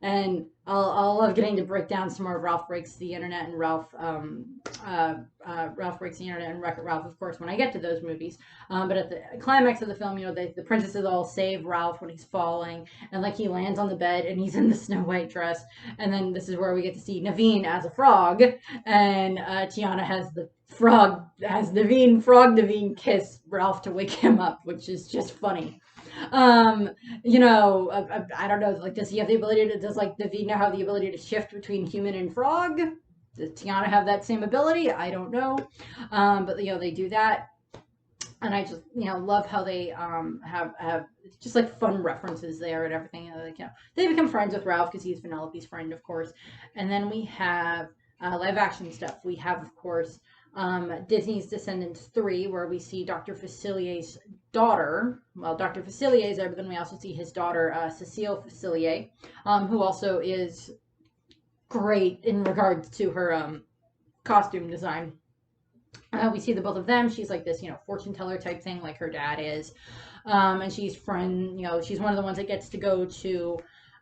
and I'll love getting to break down some more of Ralph Breaks the Internet and Ralph Breaks the Internet and Wreck-It Ralph, of course, when I get to those movies. But at the climax of the film, the princesses all save Ralph when he's falling, and like he lands on the bed and he's in the Snow White dress. And then this is where we get to see Naveen as a frog, and Tiana has Naveen kiss Ralph to wake him up, which is just funny. I don't know, like, does he have the ability to, does like Naveen have the ability to shift between human and frog? Does Tiana have that same ability? I don't know. But they do that. And I just, love how they have just like fun references there and everything. Like, they become friends with Ralph because he's Vanellope's friend, of course. And then we have live action stuff. We have, of course, Disney's Descendants 3, where we see Dr. Facilier's daughter. Well, Dr. Facilier is there, but then we also see his daughter, Cecile Facilier, who also is great in regards to her costume design. We see the both of them. She's like this, fortune teller type thing, like her dad is. And she's she's one of the ones that gets to go to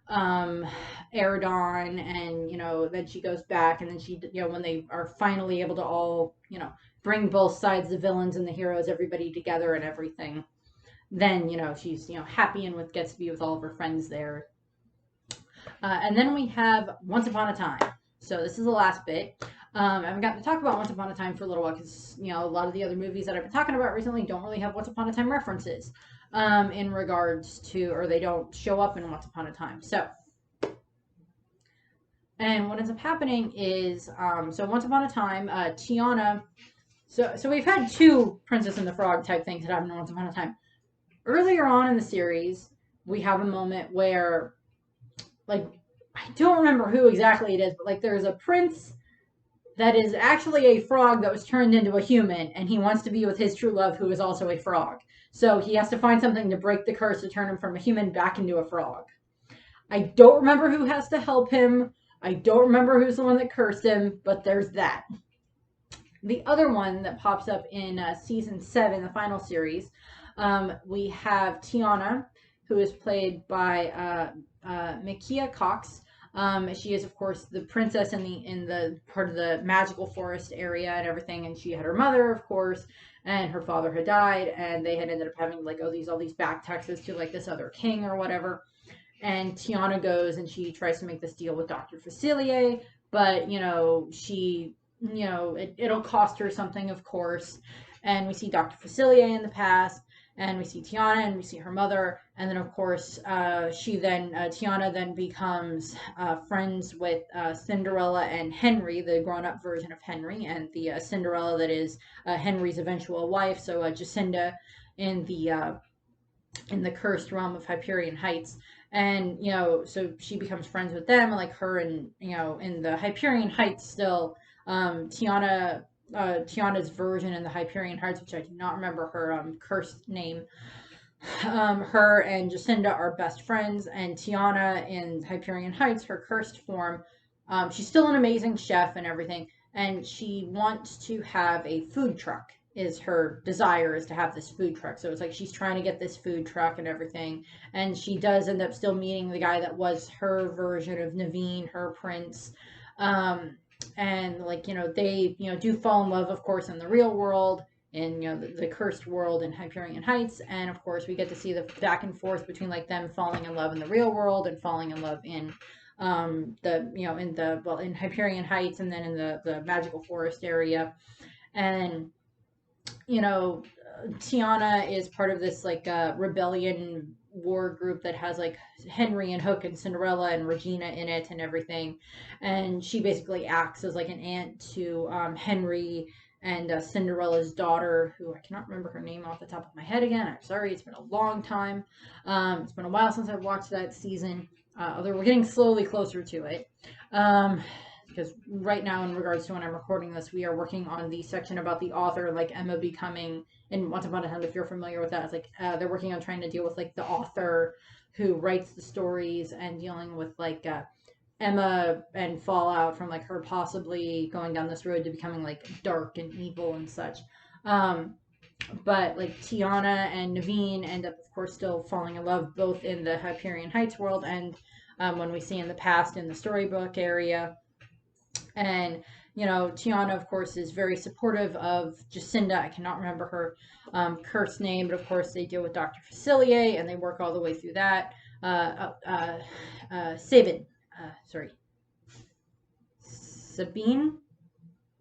Aradon, and then she goes back, and then she when they are finally able to all bring both sides, the villains and the heroes, everybody together and everything, then she's happy and gets to be with all of her friends there. And then we have Once Upon a Time. So this is the last bit. I haven't gotten to talk about Once Upon a Time for a little while because a lot of the other movies that I've been talking about recently don't really have Once Upon a Time references in regards to, or they don't show up in Once Upon a Time. So, and what ends up happening is, so Once Upon a Time, Tiana. So we've had two Princess and the Frog type things that happen in Once Upon a Time. Earlier on in the series, we have a moment where, like, I don't remember who exactly it is, but like there's a prince that is actually a frog that was turned into a human, and he wants to be with his true love, who is also a frog. So he has to find something to break the curse to turn him from a human back into a frog. I don't remember who has to help him. I don't remember who's the one that cursed him, but there's that. The other one that pops up in season 7, the final series, we have Tiana, who is played by Micaiah Cox. She is, of course, the princess in the part of the magical forest area and everything, and she had her mother, of course, and her father had died, and they had ended up having like all these back taxes to like this other king or whatever. And Tiana goes and she tries to make this deal with Dr. Facilier, but she it'll cost her something, of course. And we see Dr. Facilier in the past, and we see Tiana, and we see her mother, and then of course Tiana then becomes friends with Cinderella and Henry, the grown-up version of Henry, and the Cinderella that is Henry's eventual wife. So Jacinda in the cursed realm of Hyperion Heights. And so she becomes friends with them, like her, and in the Hyperion Heights still, Tiana's version in the Hyperion Heights, which I do not remember her cursed name. Her and Jacinda are best friends, and Tiana in Hyperion Heights, her cursed form, she's still an amazing chef and everything, and she wants to have a food truck. Is her desire is to have this food truck. So it's like she's trying to get this food truck and everything, and she does end up still meeting the guy that was her version of Naveen, her prince. And like they do fall in love, of course, in the real world, in the cursed world in Hyperion Heights. And of course we get to see the back and forth between like them falling in love in the real world and falling in love in in Hyperion Heights, and then in the magical forest area. And Tiana is part of this like rebellion war group that has like Henry and Hook and Cinderella and Regina in it and everything, and she basically acts as like an aunt to Henry and Cinderella's daughter, who I cannot remember her name off the top of my head again. I'm sorry, it's been a long time. It's been a while since I've watched that season, although we're getting slowly closer to it. Because right now, in regards to when I'm recording this, we are working on the section about the author, like Emma becoming, in Once Upon a Time, if you're familiar with that, it's like they're working on trying to deal with like the author who writes the stories and dealing with like Emma and fallout from like her possibly going down this road to becoming like dark and evil and such. But like Tiana and Naveen end up, of course, still falling in love both in the Hyperion Heights world and when we see in the past in the storybook area. And Tiana, of course, is very supportive of Jacinda. I cannot remember her cursed name, but of course they deal with Dr. Facilier and they work all the way through that.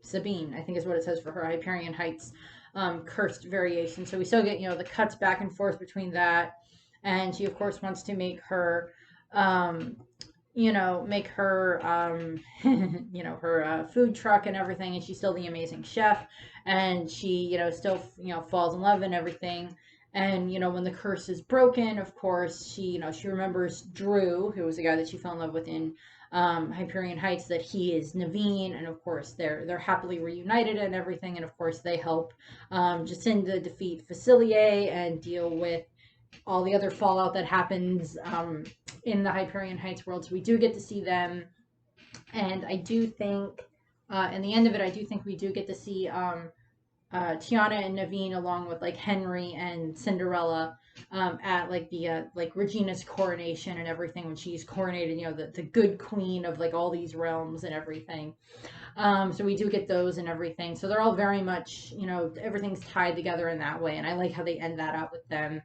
Sabine, I think is what it says for her Hyperion Heights cursed variation. So we still get the cuts back and forth between that, and she of course wants to make her her food truck and everything, and she's still the amazing chef, and she still falls in love and everything. And when the curse is broken, of course she remembers Drew, who was the guy that she fell in love with in Hyperion Heights, that he is Naveen, and of course they're happily reunited and everything. And of course they help Jacinda defeat Facilier and deal with all the other fallout that happens in the Hyperion Heights world. So we do get to see them, and I do think in the end of it, I do think we do get to see Tiana and Naveen along with like Henry and Cinderella at like the like Regina's coronation and everything, when she's coronated, the good queen of like all these realms and everything. So we do get those and everything. So they're all very much, everything's tied together in that way, and I like how they end that out with them.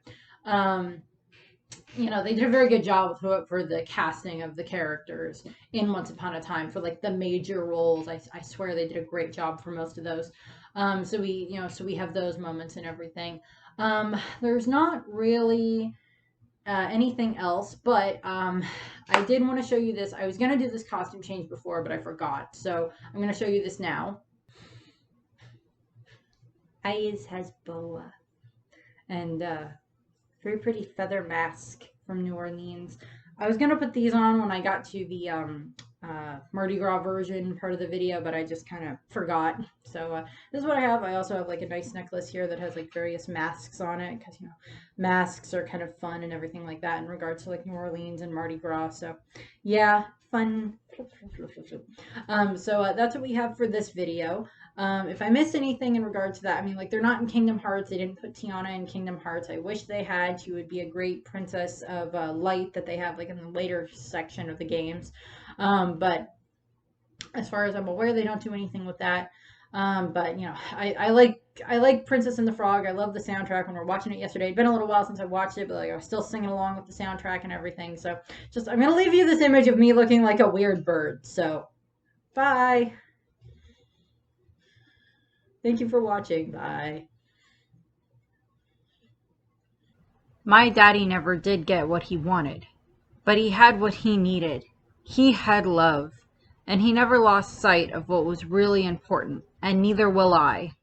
They did a very good job for the casting of the characters in Once Upon a Time for like the major roles. I swear they did a great job for most of those. So we have those moments and everything. There's not really anything else, but I did want to show you this. I was going to do this costume change before, but I forgot. So I'm going to show you this now. Ayes has boa. And very pretty feather mask from New Orleans. I was going to put these on when I got to the Mardi Gras version part of the video, but I just kind of forgot. So this is what I have. I also have like a nice necklace here that has like various masks on it, because masks are kind of fun and everything like that in regards to like New Orleans and Mardi Gras. So yeah, fun. So that's what we have for this video. If I missed anything in regards to that, I mean, like, they're not in Kingdom Hearts. They didn't put Tiana in Kingdom Hearts. I wish they had. She would be a great princess of light that they have like in the later section of the games. But as far as I'm aware, they don't do anything with that. But I like Princess and the Frog. I love the soundtrack. When we were watching it yesterday, it'd been a little while since I watched it, but like I was still singing along with the soundtrack and everything. So I'm gonna leave you this image of me looking like a weird bird. So bye. Thank you for watching. Bye. My daddy never did get what he wanted, but he had what he needed. He had love, and he never lost sight of what was really important, and neither will I.